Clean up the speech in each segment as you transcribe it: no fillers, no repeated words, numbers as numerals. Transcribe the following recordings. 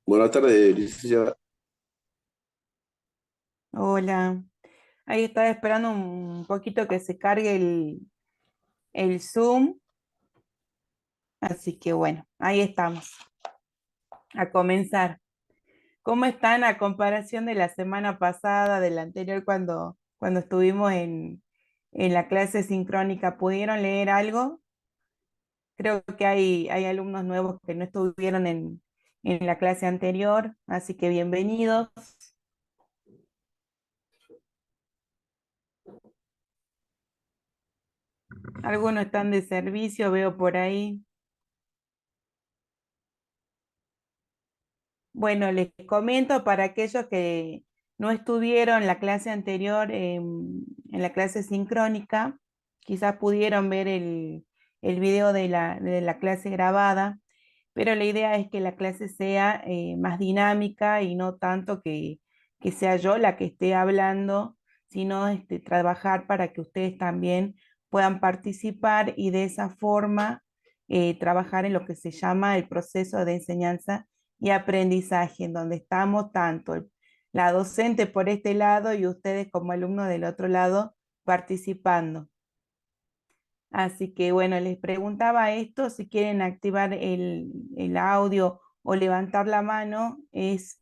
Buenas tardes, licenciada. Hola, ahí estaba esperando un poquito que se cargue el Zoom, así que bueno, ahí estamos, a comenzar. ¿Cómo están a comparación de la semana pasada, de la anterior, cuando estuvimos en la clase sincrónica? ¿Pudieron leer algo? Creo que hay alumnos nuevos que no estuvieron en la clase anterior, así que bienvenidos. Algunos están de servicio, veo por ahí. Bueno, les comento para aquellos que no estuvieron la clase anterior, en la clase sincrónica, quizás pudieron ver el video de la clase grabada, pero la idea es que la clase sea más dinámica y no tanto que sea yo la que esté hablando, sino trabajar para que ustedes también puedan participar y de esa forma trabajar en lo que se llama el proceso de enseñanza y aprendizaje, en donde estamos tanto la docente por este lado y ustedes como alumnos del otro lado participando. Así que bueno, les preguntaba esto, si quieren activar el audio o levantar la mano, es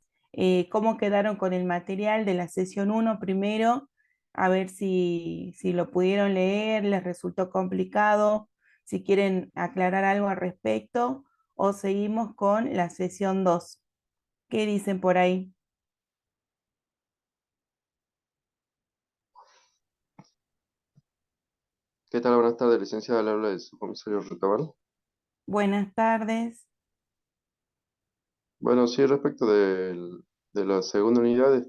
cómo quedaron con el material de la sesión uno primero, a ver si lo pudieron leer, les resultó complicado, si quieren aclarar algo al respecto, o seguimos con la sesión 2. ¿Qué dicen por ahí? ¿Qué tal? Buenas tardes, licenciada. Le habla del subcomisario Recabar. Buenas tardes. Bueno, sí, respecto de la segunda unidad,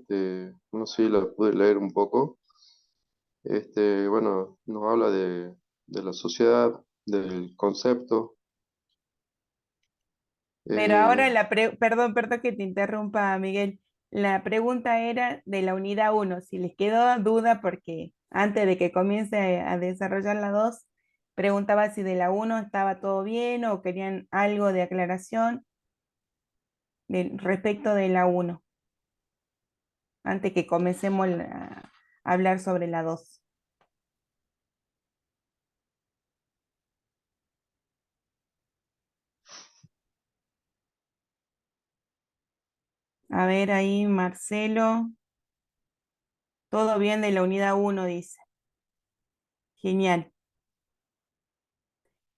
no sí la pude leer un poco. Bueno, nos habla de la sociedad, del concepto. Pero ahora eh, perdón que te interrumpa, Miguel. La pregunta era de la unidad uno. Si les quedó duda, porque antes de que comience a desarrollar la 2, preguntaba si de la uno estaba todo bien o querían algo de aclaración respecto de la uno, antes que comencemos a hablar sobre la 2. A ver ahí, Marcelo. Todo bien de la unidad uno, dice. Genial.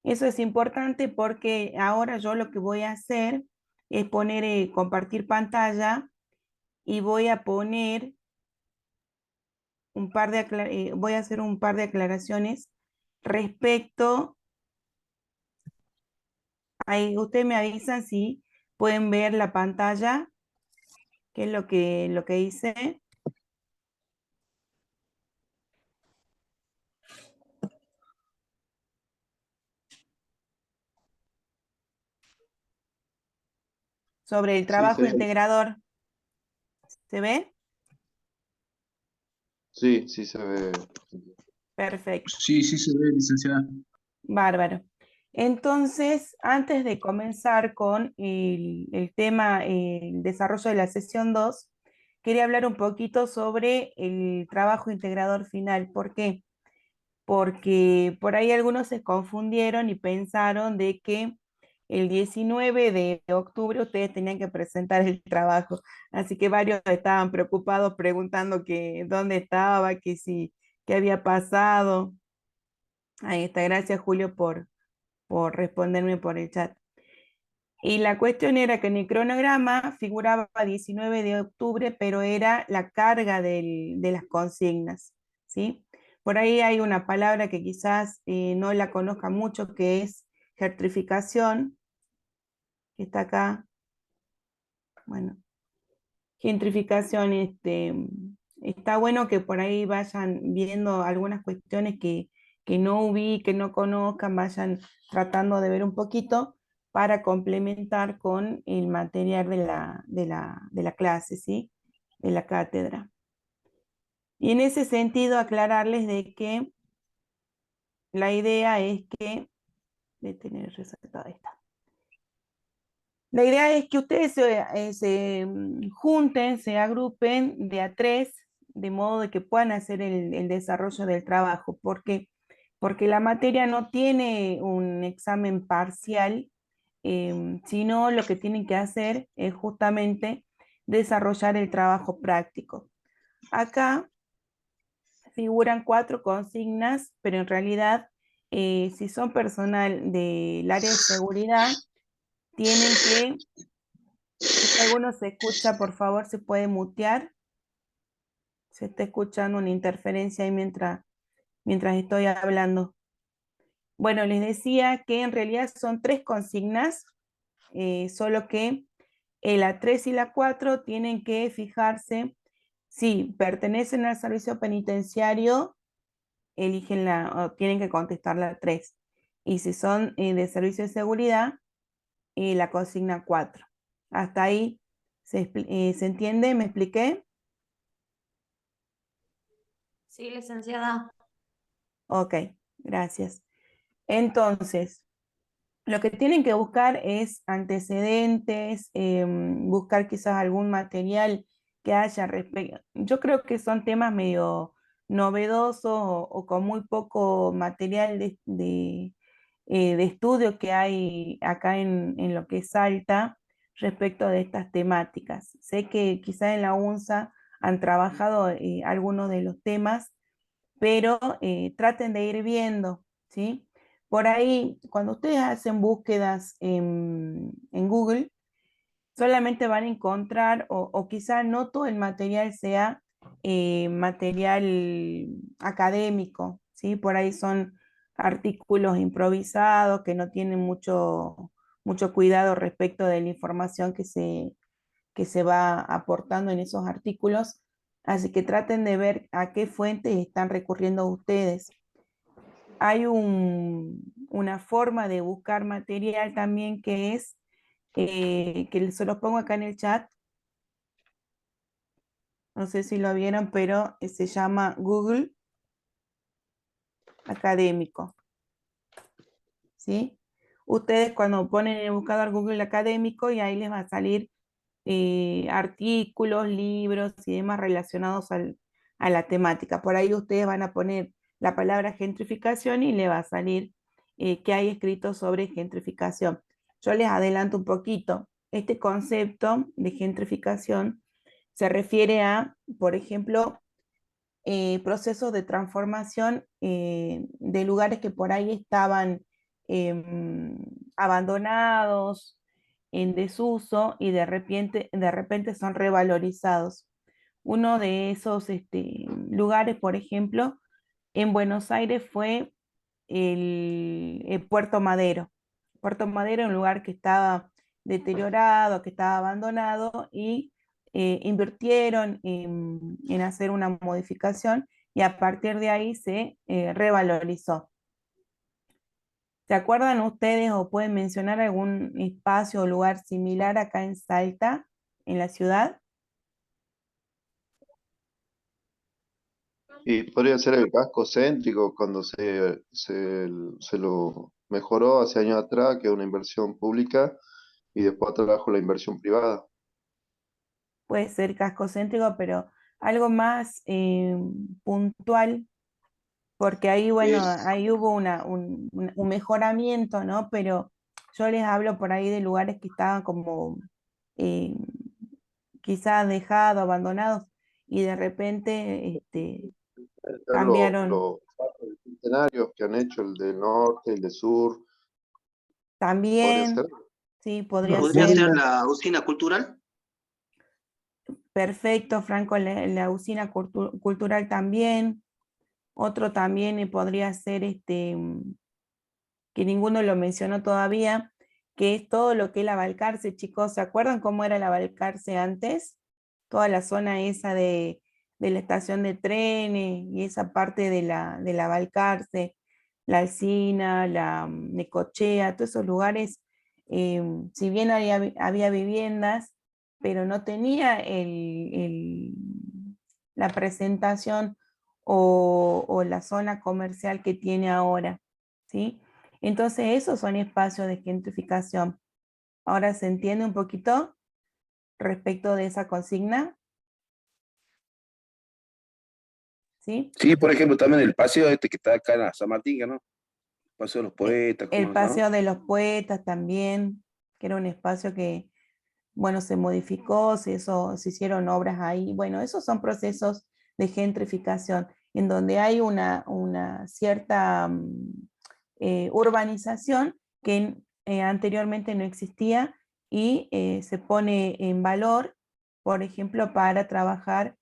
Eso es importante porque ahora yo lo que voy a hacer es poner, compartir pantalla y voy a poner voy a hacer un par de aclaraciones respecto, ahí ustedes me avisan si pueden ver la pantalla, qué es lo que hice sobre el sí, trabajo integrador. ¿Se ve? sí, sí se ve. Perfecto. Sí, sí se ve, licenciada. Bárbaro. Entonces, antes de comenzar con el tema, el desarrollo de la sesión 2, quería hablar un poquito sobre el trabajo integrador final. ¿Por qué? Porque por ahí algunos se confundieron y pensaron de que el 19 de octubre ustedes tenían que presentar el trabajo. Así que varios estaban preocupados preguntando que dónde estaba, que si, qué había pasado. Ahí está, gracias Julio por responderme por el chat. Y la cuestión era que en el cronograma figuraba 19 de octubre, pero era la carga de las consignas, ¿sí? Por ahí hay una palabra que quizás no la conozca mucho, que es gentrificación, que está acá. Bueno, gentrificación, está bueno que por ahí vayan viendo algunas cuestiones que no ubiquen, no conozcan, vayan tratando de ver un poquito para complementar con el material de la clase, ¿sí? De la cátedra. Y en ese sentido, aclararles de que la idea es que, de tener resaltada esta. La idea es que ustedes junten, se agrupen de a tres, de modo de que puedan hacer el desarrollo del trabajo, porque la materia no tiene un examen parcial, sino lo que tienen que hacer es justamente desarrollar el trabajo práctico. Acá figuran cuatro consignas, pero en realidad, si son personal del área de seguridad, tienen que, si alguno se escucha, por favor, se puede mutear. Se está escuchando una interferencia ahí mientras estoy hablando. Bueno, les decía que en realidad son tres consignas, solo que la 3 y la 4 tienen que fijarse si pertenecen al servicio penitenciario, eligen o tienen que contestar la 3. Y si son de servicio de seguridad, la consigna 4. Hasta ahí se entiende, ¿me expliqué? Sí, licenciada. Ok, gracias. Entonces, lo que tienen que buscar es antecedentes, buscar quizás algún material que haya respecto. Yo creo que son temas medio novedosos o con muy poco material de estudio que hay acá en lo que es Salta respecto de estas temáticas. Sé que quizás en la UNSA han trabajado algunos de los temas, pero traten de ir viendo, ¿sí? Por ahí, cuando ustedes hacen búsquedas en Google, solamente van a encontrar, o quizá no todo el material sea material académico, ¿sí? Por ahí son artículos improvisados que no tienen mucho cuidado respecto de la información que se va aportando en esos artículos. Así que traten de ver a qué fuentes están recurriendo ustedes. Hay una forma de buscar material también que es, que se los pongo acá en el chat, no sé si lo vieron, pero se llama Google Académico, ¿sí? Ustedes cuando ponen en el buscador Google Académico y ahí les va a salir artículos, libros y demás relacionados a la temática. Por ahí ustedes van a poner la palabra gentrificación y le va a salir qué hay escrito sobre gentrificación. Yo les adelanto un poquito. Este concepto de gentrificación se refiere a, por ejemplo, procesos de transformación de lugares que por ahí estaban abandonados, en desuso y de repente son revalorizados. Uno de esos lugares, por ejemplo, en Buenos Aires fue el Puerto Madero. Puerto Madero es un lugar que estaba deteriorado, que estaba abandonado y invirtieron en hacer una modificación y a partir de ahí se revalorizó. ¿Se acuerdan ustedes o pueden mencionar algún espacio o lugar similar acá en Salta, en la ciudad? Y podría ser el casco céntrico cuando se lo mejoró hace años atrás, que es una inversión pública, y después trajo la inversión privada. Puede ser casco céntrico, pero algo más puntual, porque ahí, bueno, ahí hubo un mejoramiento, ¿no? Pero yo les hablo por ahí de lugares que estaban como eh, quizás dejados, abandonados, y de repente Están cambiaron los parques centenarios que han hecho, el del norte, el del sur, podría ser. también, sí, podría ¿Podría ser. ser la usina cultural? Perfecto, Franco, la usina cultural también. Otro también podría ser que ninguno lo mencionó todavía, que es todo lo que es la Balcarce, chicos. ¿Se acuerdan cómo era la Balcarce antes? Toda la zona esa de la estación de trenes y esa parte de la Balcarce, la Alsina, la Necochea, todos esos lugares, si bien había viviendas, pero no tenía la presentación o la zona comercial que tiene ahora, ¿sí? Entonces esos son espacios de gentrificación. ¿Ahora se entiende un poquito respecto de esa consigna? ¿Sí? Sí, por ejemplo, también el paseo este que está acá en la San Martín, ¿no? Paseo de los poetas, El ¿cómo se llama? Paseo de los Poetas también, que era un espacio que, bueno, se modificó, se hicieron obras ahí. Bueno, esos son procesos de gentrificación, en donde hay una cierta urbanización que anteriormente no existía y se pone en valor, por ejemplo, para trabajar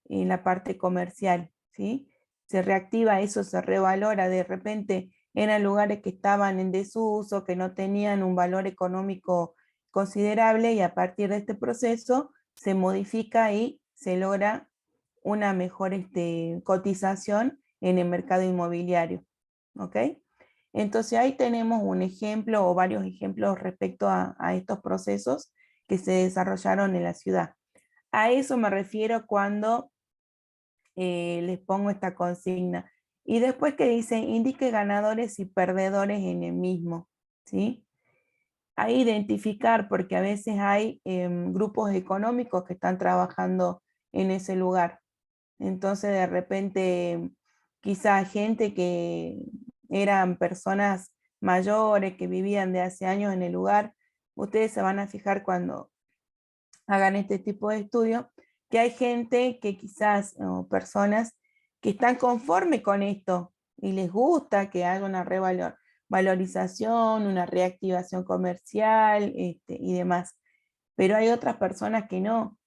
en la parte comercial, ¿sí? Se reactiva eso, se revalora, de repente eran lugares que estaban en desuso, que no tenían un valor económico considerable, y a partir de este proceso se modifica y se logra una mejor cotización en el mercado inmobiliario. ¿Ok? Entonces ahí tenemos un ejemplo o varios ejemplos respecto a estos procesos que se desarrollaron en la ciudad. A eso me refiero cuando les pongo esta consigna. Y después que dice, indique ganadores y perdedores en el mismo, ¿sí? A identificar, porque a veces hay grupos económicos que están trabajando en ese lugar. Entonces de repente quizá gente que eran personas mayores que vivían de hace años en el lugar, ustedes se van a fijar cuando hagan este tipo de estudio, que hay gente que quizás, o personas que están conformes con esto y les gusta que haya una revalorización, una reactivación comercial y demás. Pero hay otras personas que no,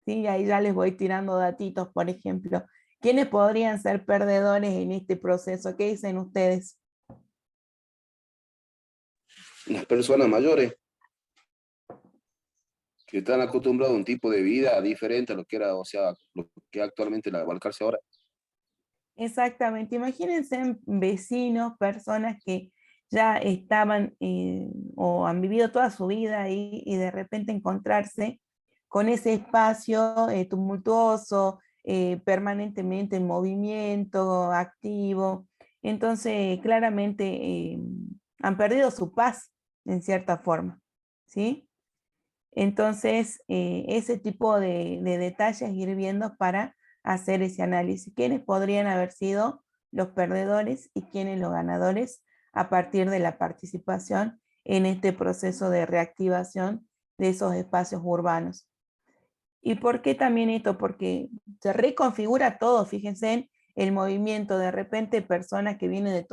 ¿sí? Ahí ya les voy tirando datitos, por ejemplo. ¿Quiénes podrían ser perdedores en este proceso? ¿Qué dicen ustedes? Las personas mayores que están acostumbrados a un tipo de vida diferente a lo que era, o sea, lo que actualmente la Balcarce ahora. Exactamente, imagínense vecinos, personas que ya estaban o han vivido toda su vida ahí y de repente encontrarse con ese espacio tumultuoso, permanentemente en movimiento, activo. Entonces, claramente han perdido su paz en cierta forma, ¿sí? Entonces, ese tipo de detalles ir viendo para hacer ese análisis. ¿Quiénes podrían haber sido los perdedores y quiénes los ganadores a partir de la participación en este proceso de reactivación de esos espacios urbanos? ¿Y por qué también esto? Porque se reconfigura todo, fíjense en el movimiento, de repente personas que vienen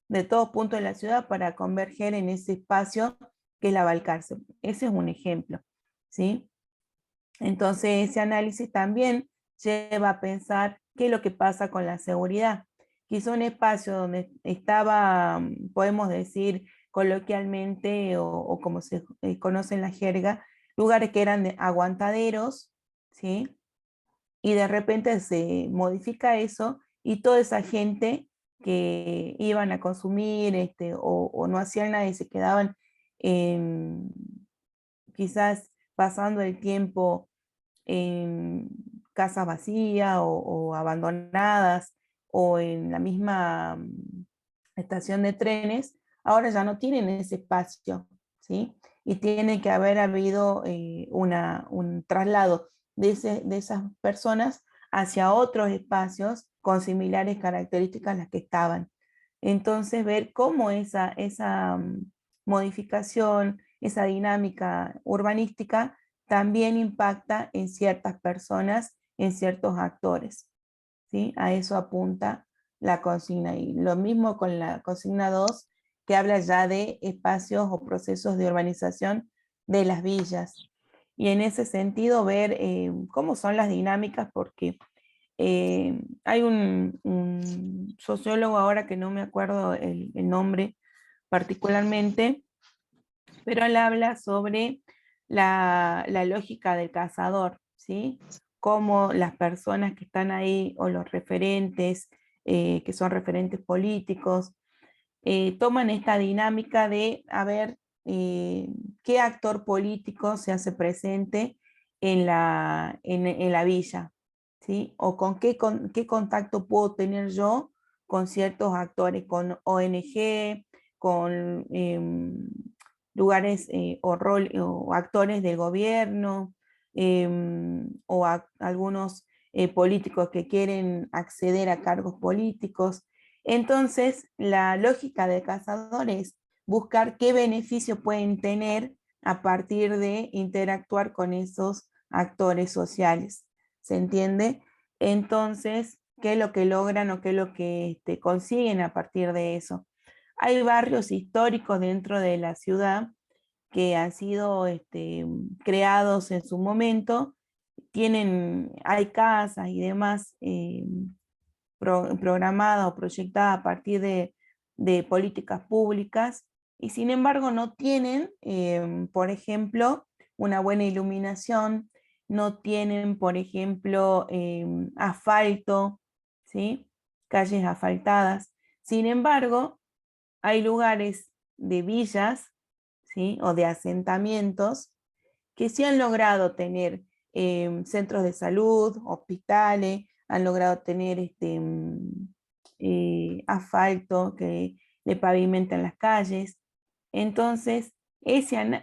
de todos puntos de la ciudad para converger en ese espacio que es la Balcarce. Ese es un ejemplo, ¿sí? Entonces ese análisis también lleva a pensar qué es lo que pasa con la seguridad. Quizá un espacio donde estaba, podemos decir coloquialmente o como se conoce en la jerga, lugares que eran aguantaderos, ¿sí? Y de repente se modifica eso y toda esa gente que iban a consumir o no hacían nada y se quedaban quizás pasando el tiempo en casas vacías o abandonadas o en la misma estación de trenes, ahora ya no tienen ese espacio, ¿sí? Y tiene que haber habido un traslado de esas personas hacia otros espacios con similares características a las que estaban. Entonces, ver cómo esa modificación, esa dinámica urbanística también impacta en ciertas personas, en ciertos actores, ¿sí? A eso apunta la consigna. Y lo mismo con la consigna 2, que habla ya de espacios o procesos de urbanización de las villas. Y en ese sentido ver cómo son las dinámicas, porque hay un sociólogo ahora que no me acuerdo el nombre particularmente, pero él habla sobre la lógica del cazador, ¿sí? Cómo las personas que están ahí o los referentes, que son referentes políticos, toman esta dinámica de a ver qué actor político se hace presente en la villa, ¿sí? O con qué contacto puedo tener yo con ciertos actores, con ONG, con lugares o actores del gobierno, algunos políticos que quieren acceder a cargos políticos. Entonces, la lógica del cazador es buscar qué beneficio pueden tener a partir de interactuar con esos actores sociales. ¿Se entiende? Entonces, ¿qué es lo que logran o qué es lo que consiguen a partir de eso? Hay barrios históricos dentro de la ciudad que han sido creados en su momento, hay casas y demás programadas o proyectadas a partir de políticas públicas, y sin embargo no tienen, por ejemplo, una buena iluminación, no tienen, por ejemplo, asfalto, ¿sí? Calles asfaltadas. Sin embargo, hay lugares de villas, ¿sí? O de asentamientos que sí han logrado tener centros de salud, hospitales, han logrado tener asfalto que le pavimentan las calles. Entonces,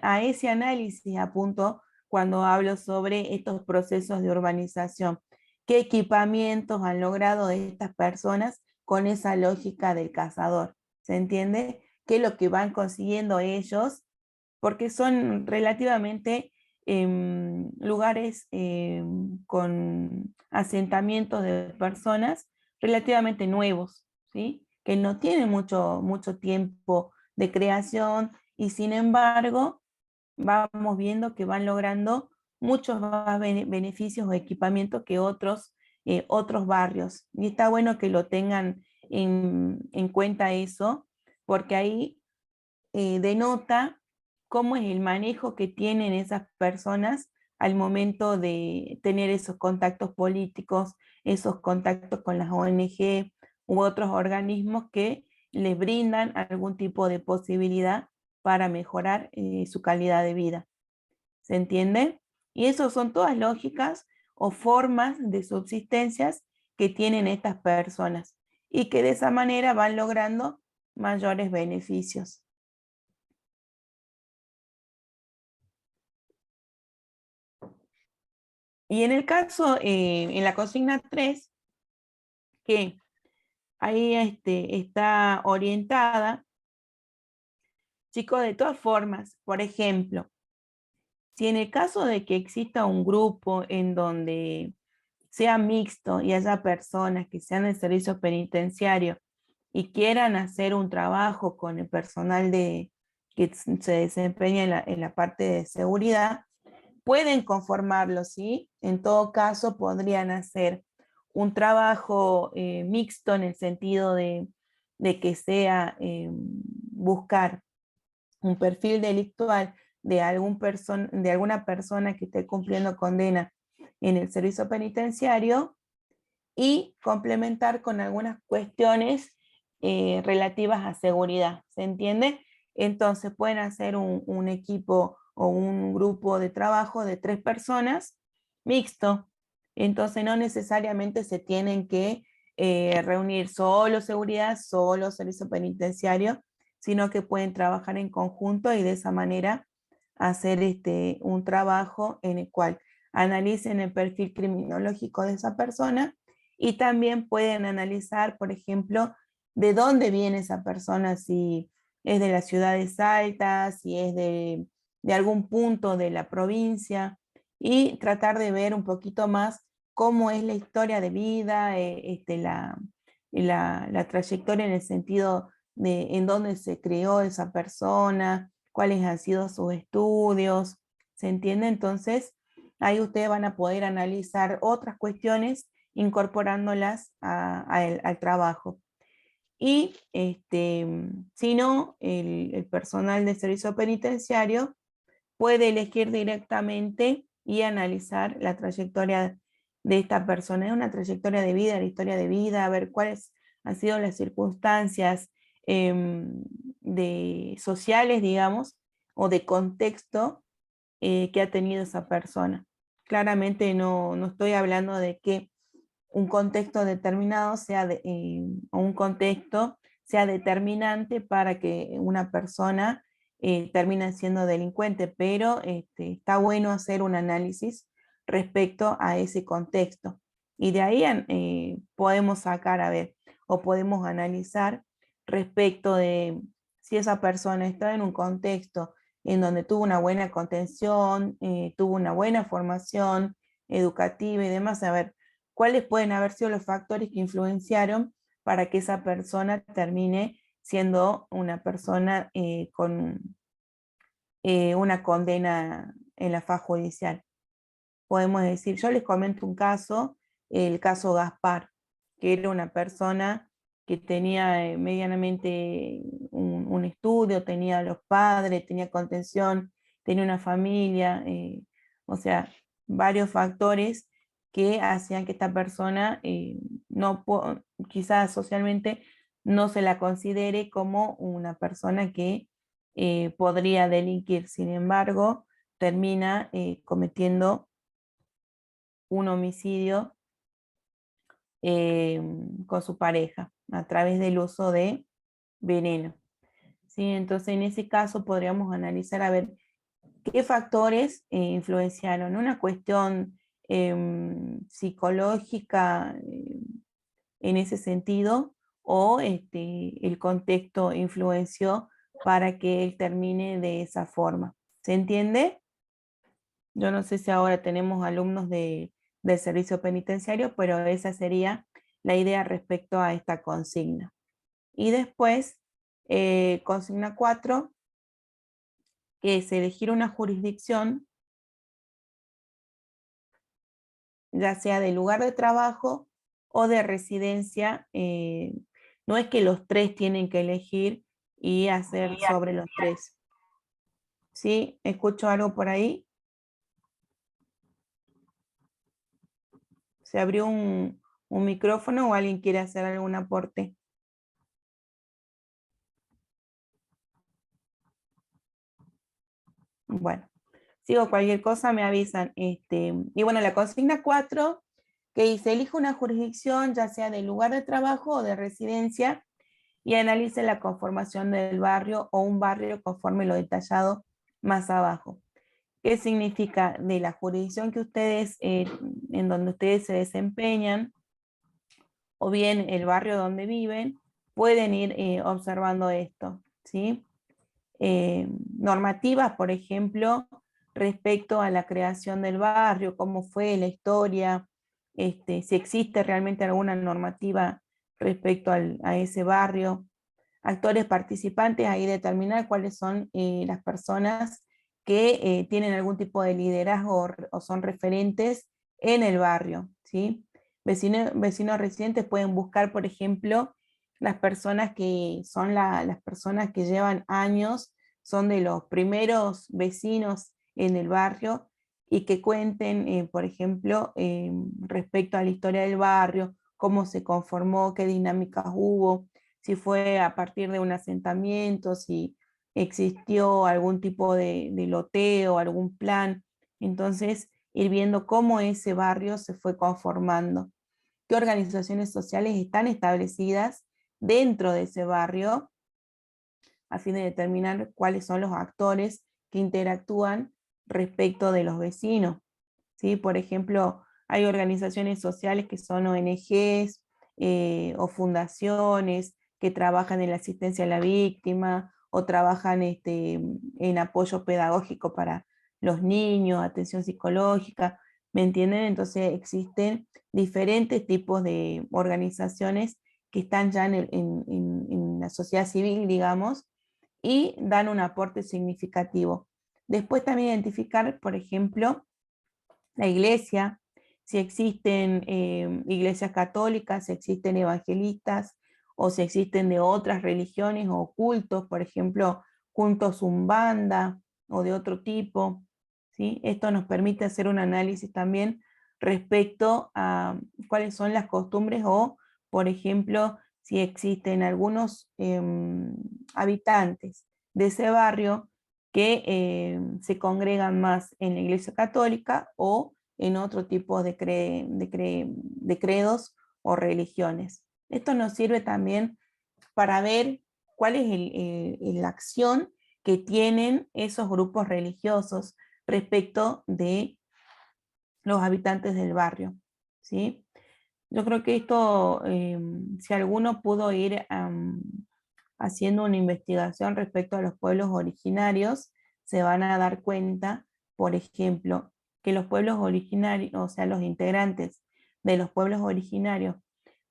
a ese análisis apunto cuando hablo sobre estos procesos de urbanización. ¿Qué equipamientos han logrado estas personas con esa lógica del cazador? ¿Se entiende? ¿Qué es lo que van consiguiendo ellos? Porque son relativamente lugares con asentamientos de personas relativamente nuevos, ¿sí? Que no tienen mucho tiempo de creación, y sin embargo vamos viendo que van logrando muchos más beneficios o equipamientos que otros barrios. Y está bueno que lo tengan en cuenta eso, porque ahí denota cómo es el manejo que tienen esas personas al momento de tener esos contactos políticos, esos contactos con las ONG u otros organismos que les brindan algún tipo de posibilidad para mejorar su calidad de vida. ¿Se entiende? Y eso son todas lógicas o formas de subsistencias que tienen estas personas y que de esa manera van logrando mayores beneficios. Y en el caso, en la consigna 3, que ahí está orientada, chicos, de todas formas, por ejemplo, si en el caso de que exista un grupo en donde sea mixto y haya personas que sean del servicio penitenciario y quieran hacer un trabajo con el personal que se desempeña en la parte de seguridad, pueden conformarlo, ¿sí? En todo caso, podrían hacer un trabajo mixto en el sentido de que sea buscar un perfil delictual de alguna persona que esté cumpliendo condena en el servicio penitenciario, y complementar con algunas cuestiones relativas a seguridad, ¿se entiende? Entonces pueden hacer un equipo o un grupo de trabajo de 3 personas mixto. Entonces no necesariamente se tienen que reunir solo seguridad, solo servicio penitenciario, sino que pueden trabajar en conjunto y de esa manera hacer un trabajo en el cual analicen el perfil criminológico de esa persona, y también pueden analizar, por ejemplo, de dónde viene esa persona, si es de las ciudades altas, si es de algún punto de la provincia, y tratar de ver un poquito más cómo es la historia de vida, la trayectoria en el sentido de en dónde se creó esa persona, cuáles han sido sus estudios, ¿se entiende? Entonces, ahí ustedes van a poder analizar otras cuestiones incorporándolas al trabajo. Y si no, el personal de servicio penitenciario puede elegir directamente y analizar la trayectoria de esta persona. Es una trayectoria de vida, la historia de vida, a ver cuáles han sido las circunstancias sociales, digamos, o de contexto que ha tenido esa persona. Claramente no estoy hablando de que un contexto determinado o un contexto sea determinante para que una persona terminan siendo delincuentes, pero está bueno hacer un análisis respecto a ese contexto. Y de ahí podemos sacar, a ver, o podemos analizar respecto de si esa persona está en un contexto en donde tuvo una buena contención, tuvo una buena formación educativa y demás, a ver, cuáles pueden haber sido los factores que influenciaron para que esa persona termine siendo una persona con una condena en la faz judicial. Podemos decir, yo les comento un caso, el caso Gaspar, que era una persona que tenía medianamente un estudio, tenía los padres, tenía contención, tenía una familia, o sea, varios factores que hacían que esta persona quizás socialmente no se la considere como una persona que podría delinquir. Sin embargo, termina cometiendo un homicidio con su pareja a través del uso de veneno. ¿Sí? Entonces, en ese caso podríamos analizar a ver qué factores influenciaron. Una cuestión psicológica en ese sentido, o el contexto influenció para que él termine de esa forma. ¿Se entiende? Yo no sé si ahora tenemos alumnos del servicio penitenciario, pero esa sería la idea respecto a esta consigna. Y después, consigna 4, que es elegir una jurisdicción, ya sea de lugar de trabajo o de residencia. No es que los 3 tienen que elegir y hacer sobre los 3. ¿Sí? ¿Escucho algo por ahí? ¿Se abrió un micrófono o alguien quiere hacer algún aporte? Bueno, sigo cualquier cosa, me avisan. Y bueno, la consigna 4, que dice, elige una jurisdicción, ya sea del lugar de trabajo o de residencia, y analice la conformación del barrio o un barrio conforme lo detallado más abajo. ¿Qué significa? De la jurisdicción que ustedes, en donde ustedes se desempeñan, o bien el barrio donde viven, pueden ir observando esto, ¿sí? Normativas, por ejemplo, respecto a la creación del barrio, cómo fue la historia, si existe realmente alguna normativa respecto a ese barrio. Actores participantes, ahí determinar cuáles son las personas que tienen algún tipo de liderazgo o son referentes en el barrio, ¿sí? Vecinos residentes pueden buscar, por ejemplo, las personas que son las personas que llevan años, son de los primeros vecinos en el barrio y que cuenten, por ejemplo, respecto a la historia del barrio, cómo se conformó, qué dinámicas hubo, si fue a partir de un asentamiento, si existió algún tipo de loteo, algún plan. Entonces, ir viendo cómo ese barrio se fue conformando, qué organizaciones sociales están establecidas dentro de ese barrio, a fin de determinar cuáles son los actores que interactúan respecto de los vecinos. ¿Sí? Por ejemplo, hay organizaciones sociales que son ONGs o fundaciones que trabajan en la asistencia a la víctima o trabajan en apoyo pedagógico para los niños, atención psicológica, ¿me entienden? Entonces existen diferentes tipos de organizaciones que están ya en la sociedad civil, digamos, y dan un aporte significativo. Después también identificar, por ejemplo, la iglesia, si existen iglesias católicas, si existen evangelistas, o si existen de otras religiones o cultos, por ejemplo, cultos umbanda o de otro tipo, ¿sí? Esto nos permite hacer un análisis también respecto a cuáles son las costumbres o, por ejemplo, si existen algunos habitantes de ese barrio que se congregan más en la Iglesia Católica o en otro tipo de credos o religiones. Esto nos sirve también para ver cuál es la acción que tienen esos grupos religiosos respecto de los habitantes del barrio, ¿sí? Yo creo que esto, si alguno pudo ir haciendo una investigación respecto a los pueblos originarios, se van a dar cuenta, por ejemplo, que los pueblos originarios, o sea, los integrantes de los pueblos originarios,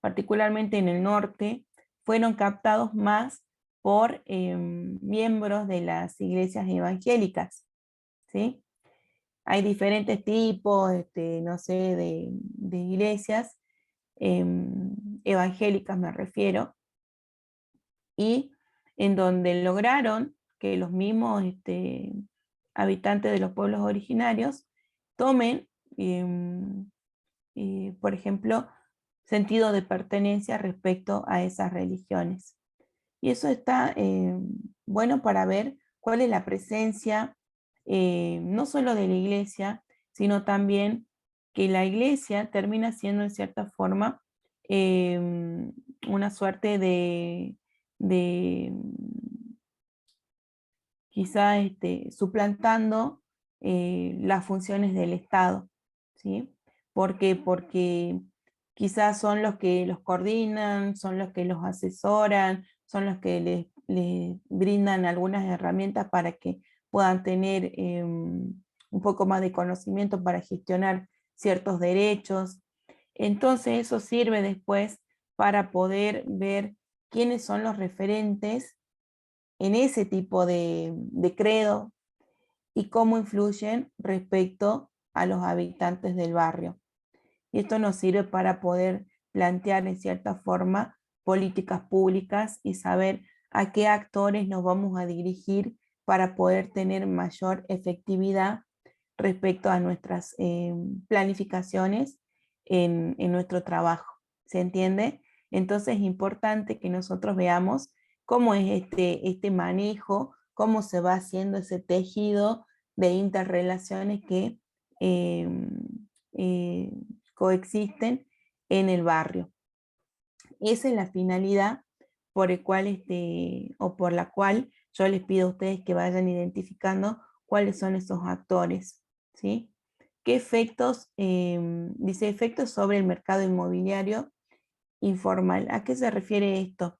particularmente en el norte, fueron captados más por miembros de las iglesias evangélicas, ¿sí? Hay diferentes tipos, no sé, de iglesias evangélicas me refiero, y en donde lograron que los mismos habitantes de los pueblos originarios tomen, por ejemplo, sentido de pertenencia respecto a esas religiones. Y eso está bueno para ver cuál es la presencia, no solo de la iglesia, sino también que la iglesia termina siendo en cierta forma una suerte de quizá suplantando las funciones del Estado, ¿sí? ¿Por qué? Porque quizás son los que los coordinan, son los que los asesoran, son los que les brindan algunas herramientas para que puedan tener un poco más de conocimiento para gestionar ciertos derechos. Entonces eso sirve después para poder ver quiénes son los referentes en ese tipo de credo y cómo influyen respecto a los habitantes del barrio. Y esto nos sirve para poder plantear en cierta forma políticas públicas y saber a qué actores nos vamos a dirigir para poder tener mayor efectividad respecto a nuestras planificaciones en nuestro trabajo. ¿Se entiende? Entonces es importante que nosotros veamos cómo es este manejo, cómo se va haciendo ese tejido de interrelaciones que coexisten en el barrio. Esa es la finalidad por el cual o por la cual yo les pido a ustedes que vayan identificando cuáles son esos actores, ¿sí? ¿Qué efectos? Dice efectos sobre el mercado inmobiliario informal. ¿A qué se refiere esto?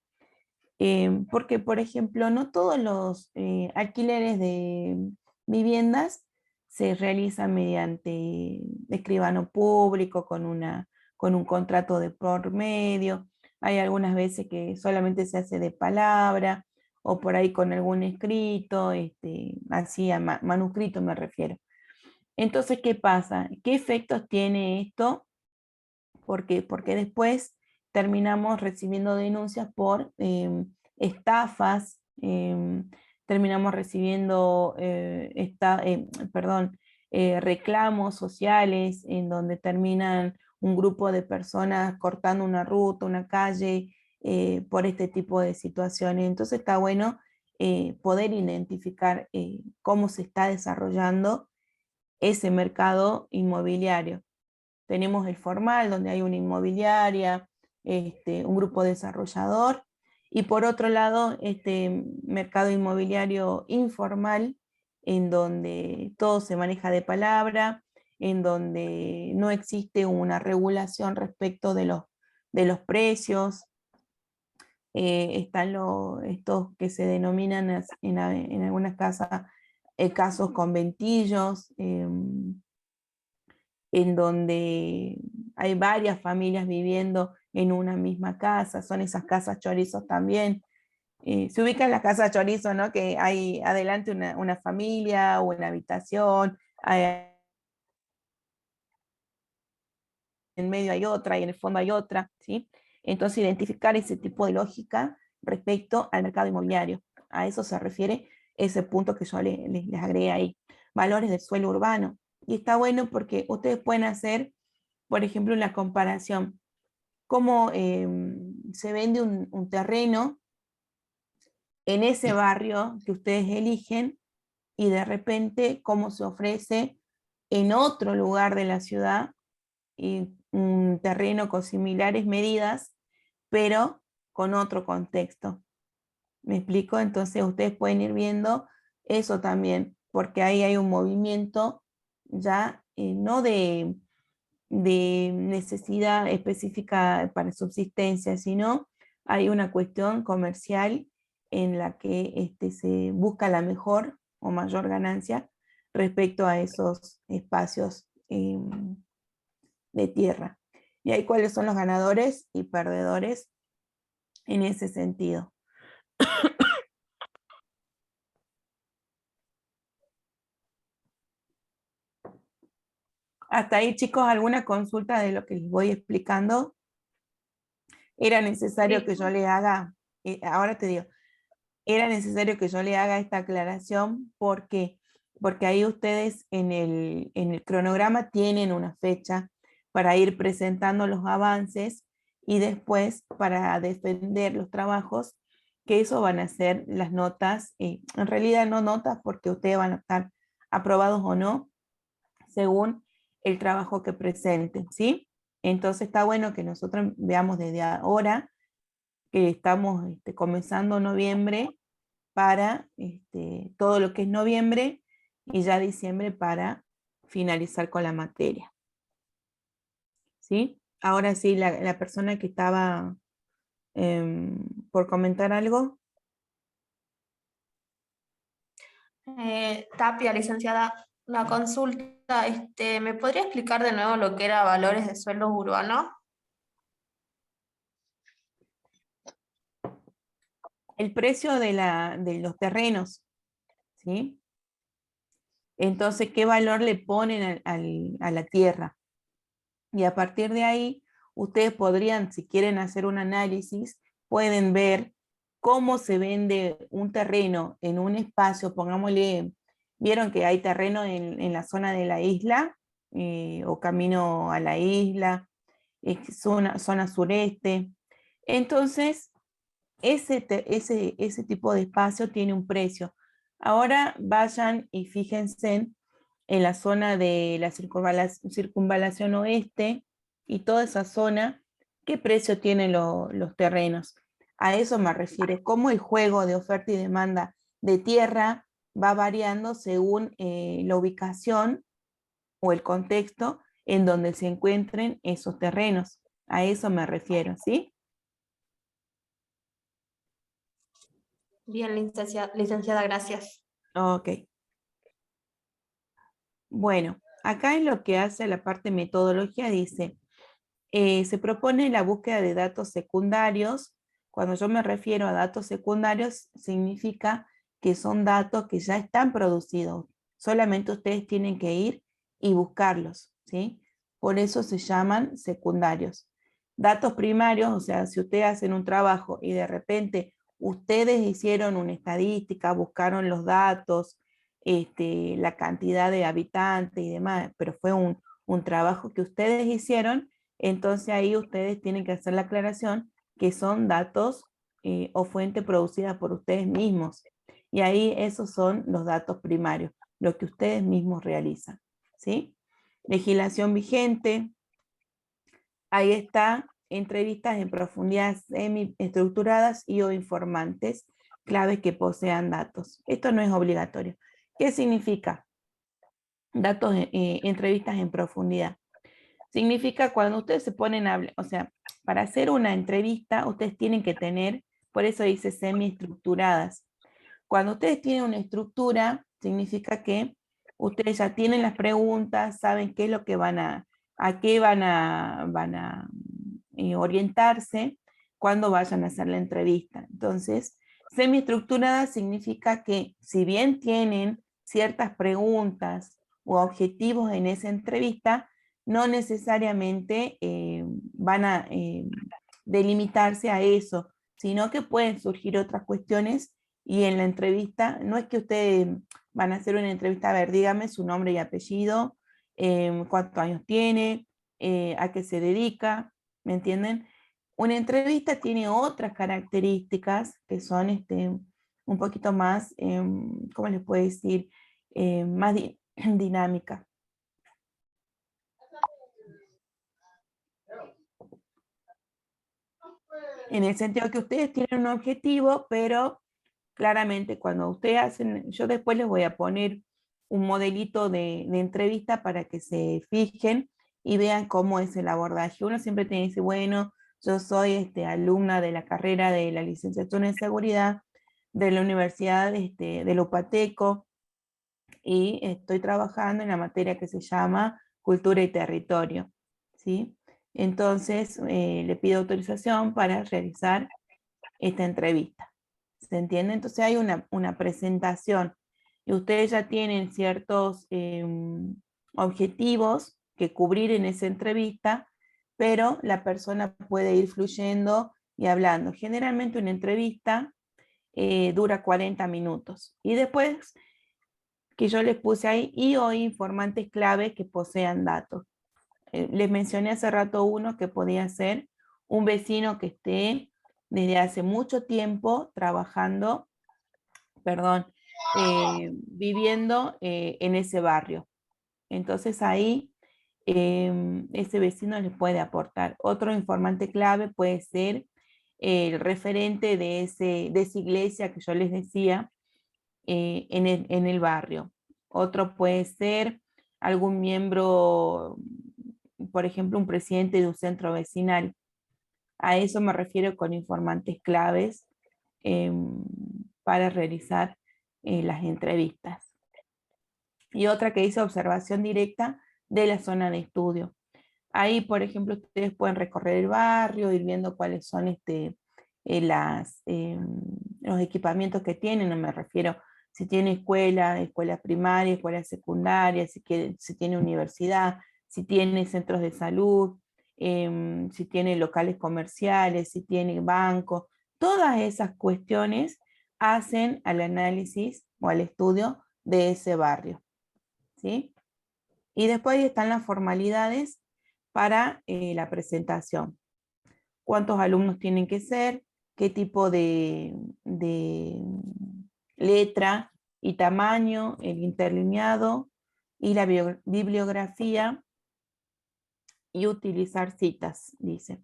Porque, por ejemplo, no todos los alquileres de viviendas se realizan mediante escribano público, con un contrato de por medio. Hay algunas veces que solamente se hace de palabra, o por ahí con algún escrito, así manuscrito me refiero. Entonces, ¿qué pasa? ¿Qué efectos tiene esto? Porque después terminamos recibiendo denuncias por estafas, terminamos recibiendo reclamos sociales en donde terminan un grupo de personas cortando una ruta, una calle, por este tipo de situaciones. Entonces está bueno poder identificar cómo se está desarrollando ese mercado inmobiliario. Tenemos el formal, donde hay una inmobiliaria, un grupo desarrollador, y por otro lado, este mercado inmobiliario informal, en donde todo se maneja de palabra, en donde no existe una regulación respecto de los precios. Están estos que se denominan en algunas casas casos conventillos, en donde hay varias familias viviendo en una misma casa, son esas casas chorizos también. Se ubica en las casas chorizo, ¿no? Que hay adelante una familia o una habitación, en medio hay otra y en el fondo hay otra, ¿sí? Entonces identificar ese tipo de lógica respecto al mercado inmobiliario. A eso se refiere ese punto que yo les agregué ahí. Valores del suelo urbano. Y está bueno porque ustedes pueden hacer, por ejemplo, una comparación. Cómo se vende un terreno en ese barrio que ustedes eligen y de repente cómo se ofrece en otro lugar de la ciudad y un terreno con similares medidas, pero con otro contexto. ¿Me explico? Entonces ustedes pueden ir viendo Eso también, porque ahí hay un movimiento ya no de necesidad específica para subsistencia, sino hay una cuestión comercial en la que se busca la mejor o mayor ganancia respecto a esos espacios de tierra. Y ahí cuáles son los ganadores y perdedores en ese sentido. Hasta ahí, chicos, ¿alguna consulta de lo que les voy explicando? Era necesario Sí. que yo le haga, ahora te digo, era necesario que yo le haga esta aclaración porque ahí ustedes en el cronograma tienen una fecha para ir presentando los avances y después para defender los trabajos, que eso van a ser las notas, en realidad no notas porque ustedes van a estar aprobados o no según el trabajo que presenten, ¿sí? Entonces está bueno que nosotros veamos desde ahora que estamos comenzando noviembre para todo lo que es noviembre y ya diciembre para finalizar con la materia. ¿Sí? Ahora sí, la persona que estaba por comentar algo. Tapia, licenciada, una consulta, ¿me podría explicar de nuevo lo que era valores de suelos urbanos? El precio de los terrenos, ¿sí? Entonces, ¿qué valor le ponen a la tierra? Y a partir de ahí, ustedes podrían, si quieren hacer un análisis, pueden ver cómo se vende un terreno en un espacio, pongámosle, vieron que hay terreno en la zona de la isla, o camino a la isla, zona sureste. Entonces, ese tipo de espacio tiene un precio. Ahora vayan y fíjense en la zona de la circunvalación oeste y toda esa zona, ¿qué precio tienen los terrenos? A eso me refiero, cómo el juego de oferta y demanda de tierra va variando según la ubicación o el contexto en donde se encuentren esos terrenos. A eso me refiero, ¿sí? Bien, licenciada, gracias. Ok. Bueno, acá en lo que hace la parte metodología dice, se propone la búsqueda de datos secundarios. Cuando yo me refiero a datos secundarios, significa que son datos que ya están producidos. Solamente ustedes tienen que ir y buscarlos, ¿sí? Por eso se llaman secundarios. Datos primarios, o sea, si ustedes hacen un trabajo y de repente ustedes hicieron una estadística, buscaron los datos, la cantidad de habitantes y demás, pero fue un trabajo que ustedes hicieron, entonces ahí ustedes tienen que hacer la aclaración que son datos o fuente producida por ustedes mismos. Y ahí esos son los datos primarios, lo que ustedes mismos realizan, ¿sí? Legislación vigente, ahí está, entrevistas en profundidad semi-estructuradas y o informantes, claves que posean datos. Esto no es obligatorio. ¿Qué significa? Datos, entrevistas en profundidad. Significa cuando ustedes se ponen a hablar, o sea, para hacer una entrevista, ustedes tienen que tener, por eso dice semi-estructuradas. Cuando ustedes tienen una estructura, significa que ustedes ya tienen las preguntas, saben qué es lo que a qué van a orientarse cuando vayan a hacer la entrevista. Entonces, semiestructurada significa que si bien tienen ciertas preguntas o objetivos en esa entrevista, no necesariamente van a delimitarse a eso, sino que pueden surgir otras cuestiones y en la entrevista, no es que ustedes van a hacer una entrevista, a ver, dígame su nombre y apellido, cuántos años tiene, a qué se dedica, ¿me entienden? Una entrevista tiene otras características que son un poquito más, ¿cómo les puedo decir? Más dinámica. En el sentido que ustedes tienen un objetivo, pero claramente cuando ustedes hacen, yo después les voy a poner un modelito de entrevista para que se fijen y vean cómo es el abordaje. Uno siempre te dice, bueno, yo soy alumna de la carrera de la licenciatura en seguridad de la Universidad del Upateco y estoy trabajando en la materia que se llama Cultura y Territorio, ¿sí? Entonces, le pido autorización para realizar esta entrevista. ¿Se entiende? Entonces hay una presentación y ustedes ya tienen ciertos objetivos que cubrir en esa entrevista, pero la persona puede ir fluyendo y hablando. Generalmente una entrevista dura 40 minutos. Y después que yo les puse ahí, y o informantes clave que posean datos. Les mencioné hace rato uno que podía ser un vecino que esté desde hace mucho tiempo trabajando, perdón, viviendo en ese barrio. Entonces ahí ese vecino les puede aportar. Otro informante clave puede ser el referente de esa iglesia que yo les decía en el barrio. Otro puede ser algún miembro, por ejemplo, un presidente de un centro vecinal. A eso me refiero con informantes claves eh, para realizar las entrevistas. Y otra que dice observación directa de la zona de estudio. Ahí, por ejemplo, ustedes pueden recorrer el barrio, ir viendo cuáles son los equipamientos que tienen, no me refiero si tiene escuela primaria, escuela secundaria, si tiene universidad, si tiene centros de salud, si tiene locales comerciales, si tiene bancos, todas esas cuestiones hacen al análisis o al estudio de ese barrio, ¿sí? Y después están las formalidades para la presentación. ¿Cuántos alumnos tienen que ser? ¿Qué tipo de letra y tamaño? El interlineado y la bibliografía y utilizar citas, dice.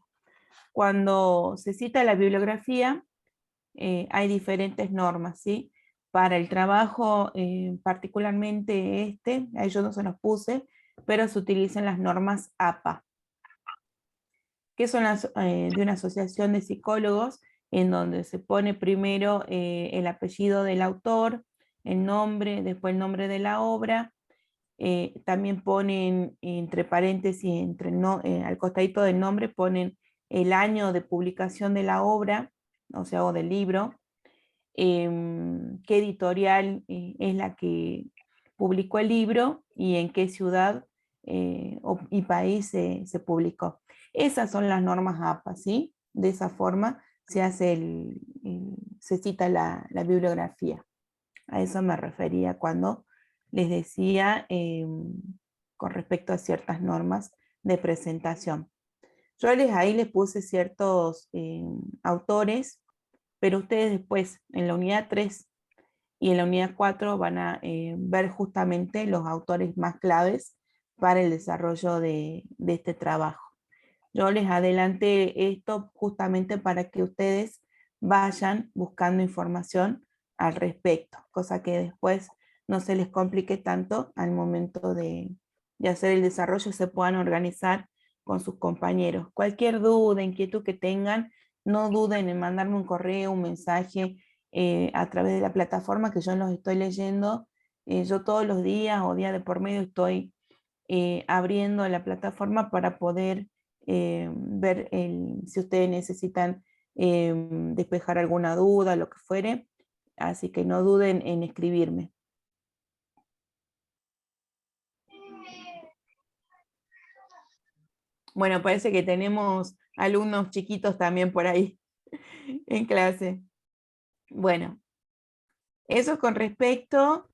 Cuando se cita la bibliografía, hay diferentes normas, ¿sí? Para el trabajo, particularmente a ellos no se los puse, pero se utilizan las normas APA, que son de una asociación de psicólogos, en donde se pone primero el apellido del autor, el nombre, después el nombre de la obra, también ponen entre paréntesis, al costadito del nombre ponen el año de publicación de la obra, o sea, o del libro, qué editorial es la que publicó el libro y en qué ciudad y país se publicó. Esas son las normas APA, ¿sí? De esa forma se hace se cita la bibliografía. A eso me refería cuando les decía con respecto a ciertas normas de presentación. Yo ahí les puse ciertos autores, pero ustedes después en la unidad 3 y en la unidad 4 van a ver justamente los autores más claves para el desarrollo de este trabajo. Yo les adelanté esto justamente para que ustedes vayan buscando información al respecto, cosa que después no se les complique tanto al momento de hacer el desarrollo, se puedan organizar con sus compañeros. Cualquier duda, inquietud que tengan, no duden en mandarme un correo, un mensaje a través de la plataforma que yo los estoy leyendo. Yo todos los días o día de por medio estoy abriendo la plataforma para poder ver si ustedes necesitan despejar alguna duda, lo que fuere. Así que no duden en escribirme. Bueno, parece que tenemos alumnos chiquitos también por ahí en clase. Bueno, eso con respecto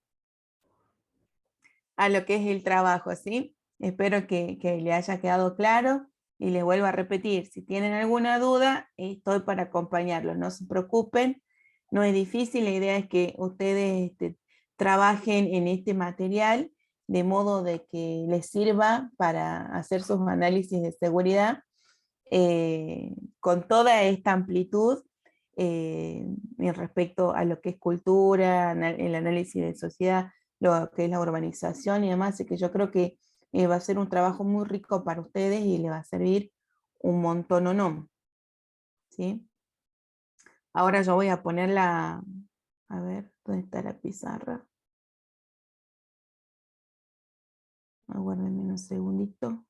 a lo que es el trabajo, ¿sí? Espero que le haya quedado claro y les vuelvo a repetir, si tienen alguna duda, estoy para acompañarlos, no se preocupen, no es difícil, la idea es que ustedes trabajen en este material de modo de que les sirva para hacer sus análisis de seguridad con toda esta amplitud en respecto a lo que es cultura, el análisis de sociedad, lo que es la urbanización y demás, así que yo creo que va a ser un trabajo muy rico para ustedes y le va a servir un montón o no. ¿Sí? Ahora yo voy a poner a ver, ¿dónde está la pizarra? Aguárdenme un segundito.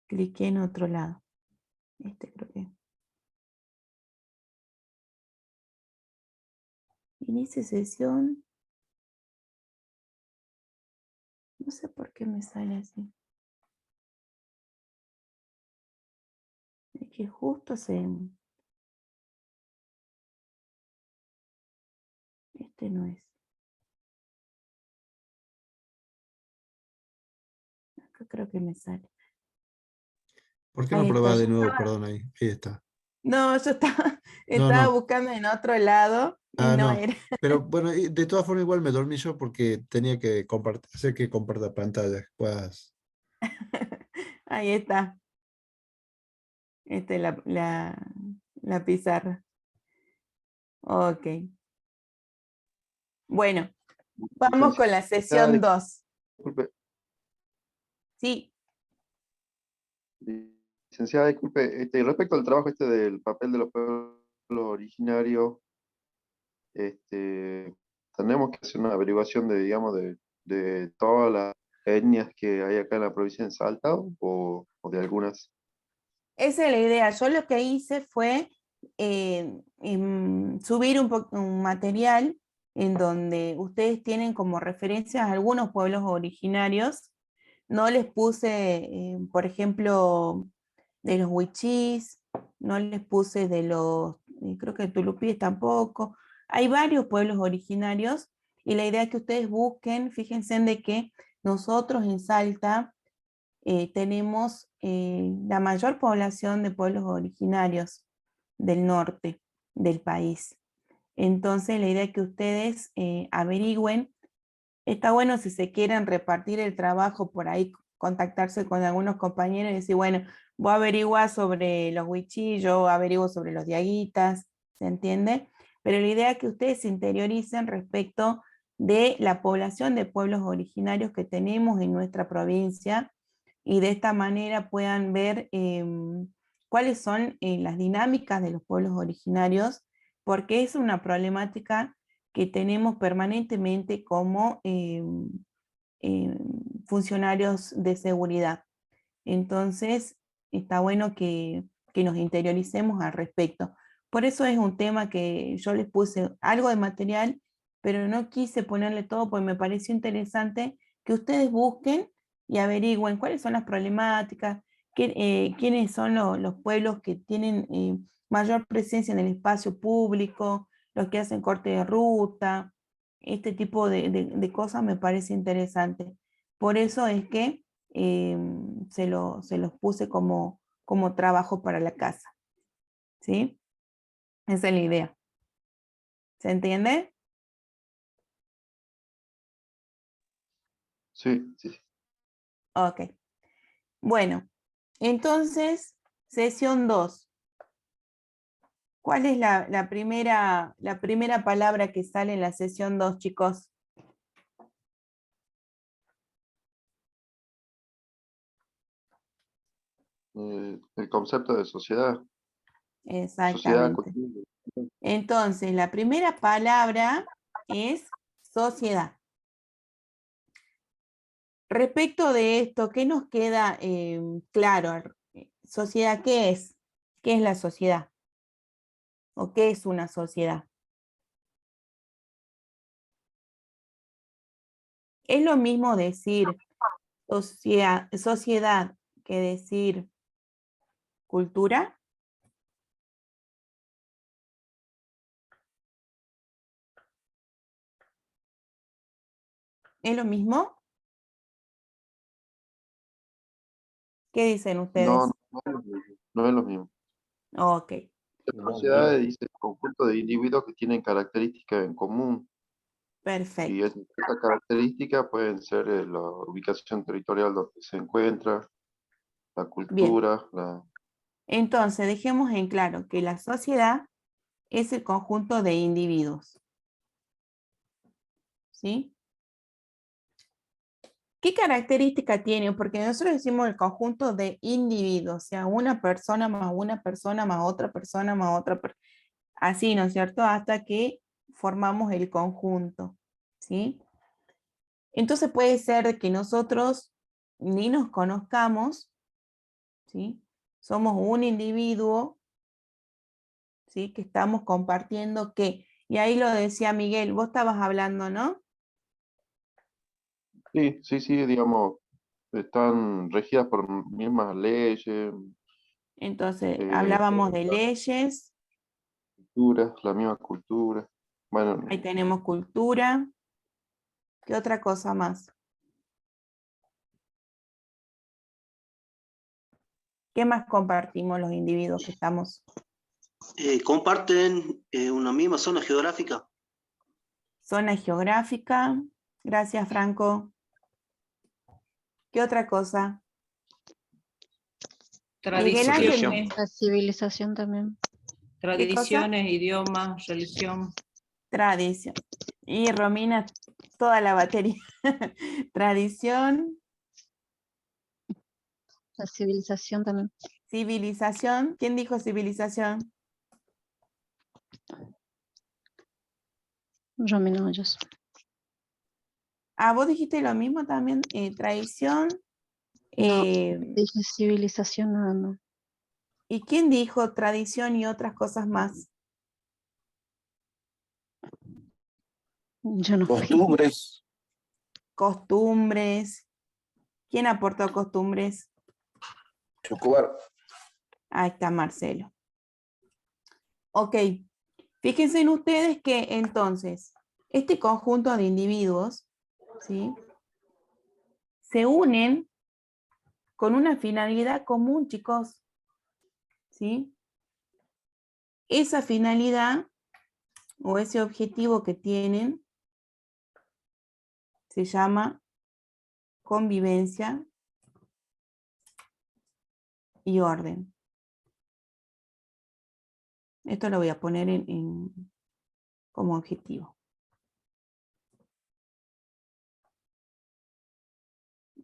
Cliqué en otro lado. Este creo que. Inicie sesión. No sé por qué me sale así. Es que justo se... Este no es. Acá creo que me sale. ¿Por qué no Ahí está. probás Yo de nuevo? estaba... Perdón, ahí está. No, yo estaba, No, estaba no. buscando en otro lado y Ah, no no. era. Pero bueno, de todas formas igual me dormí yo porque tenía que hacer que comparta pantalla. Puedas. Ahí está. Esta es la pizarra. Ok. Bueno, vamos con la Licenciada, sesión 2. disculpe, Sí, licenciada, disculpe, respecto al trabajo del papel de los pueblos originarios, tenemos que hacer una averiguación digamos, de todas las etnias que hay acá en la provincia de Salta o de algunas. esa es la idea. Yo lo que hice fue subir un material en donde ustedes tienen como referencias algunos pueblos originarios. No les puse, por ejemplo, de los huichís, no les puse de los, creo que tulupíes tampoco. Hay varios pueblos originarios y la idea es que ustedes busquen, fíjense en de que nosotros en Salta tenemos la mayor población de pueblos originarios del norte del país. Entonces la idea es que ustedes averigüen. Está bueno si se quieren repartir el trabajo por ahí, contactarse con algunos compañeros y decir, bueno, vos averiguar sobre los huichí, yo averiguo sobre los diaguitas, ¿se entiende? Pero la idea es que ustedes se interioricen respecto de la población de pueblos originarios que tenemos en nuestra provincia y de esta manera puedan ver cuáles son las dinámicas de los pueblos originarios, porque es una problemática que tenemos permanentemente como funcionarios de seguridad. Entonces, está bueno que nos interioricemos al respecto. Por eso es un tema que yo les puse algo de material, pero no quise ponerle todo porque me pareció interesante que ustedes busquen y averigüen cuáles son las problemáticas, quiénes son los pueblos que tienen mayor presencia en el espacio público, los que hacen corte de ruta, este tipo de cosas me parece interesante. Por eso es que se los puse como trabajo para la casa. ¿Sí? Esa es la idea. ¿Se entiende? Sí, sí, sí. Ok. Bueno, entonces, sesión 2. ¿Cuál es la primera palabra que sale en la sesión 2, chicos? El concepto de sociedad Exactamente. continua. Entonces, la primera palabra es sociedad. Respecto de esto, ¿qué nos queda claro? ¿Sociedad qué es? ¿Qué es la sociedad? ¿O qué es una sociedad? ¿Es lo mismo decir sociedad que decir cultura? ¿Es lo mismo? ¿Qué dicen No, ustedes? no es lo mismo. No es lo mismo. Ok, La sociedad dice el conjunto de individuos que tienen características en común. Y perfecto. estas características pueden ser la ubicación territorial donde se encuentra, la Bien, cultura, la Entonces, dejemos en claro que la sociedad es el conjunto de individuos. ¿Sí? ¿Qué característica tiene? Porque nosotros decimos el conjunto de individuos, o sea, una persona más otra persona más otra persona. Así, ¿no es cierto? Hasta que formamos el conjunto. ¿Sí? Entonces puede ser que nosotros ni nos conozcamos, ¿sí? Somos un individuo, ¿sí? Que estamos compartiendo qué. Y ahí lo decía Miguel, vos estabas hablando, ¿no? Sí, digamos, están regidas por mismas leyes, Entonces, eh, hablábamos de leyes, culturas, la misma cultura. Bueno, ahí tenemos cultura. ¿Qué otra cosa más? ¿Qué más compartimos los individuos que estamos? Comparten una misma zona geográfica. Zona geográfica. Gracias, Franco. ¿Qué otra cosa? Miguel Ángel, Tradiciones, La civilización también. tradiciones, idiomas, religión. tradición. Y Romina, toda la batería. Tradición, La civilización también. civilización. ¿Quién dijo civilización? Romina Hoyos. Ah, vos dijiste lo mismo también. Tradición. No, dije civilización nada más. ¿Y quién dijo tradición y otras cosas más? Yo no fui. Costumbres. Costumbres. ¿Quién aportó costumbres? Chocobar. Ahí está Marcelo. Ok. Fíjense en ustedes que entonces este conjunto de individuos, ¿sí? Se unen con una finalidad común, chicos. ¿Sí? Esa finalidad o ese objetivo que tienen se llama convivencia y orden. Esto lo voy a poner como objetivo.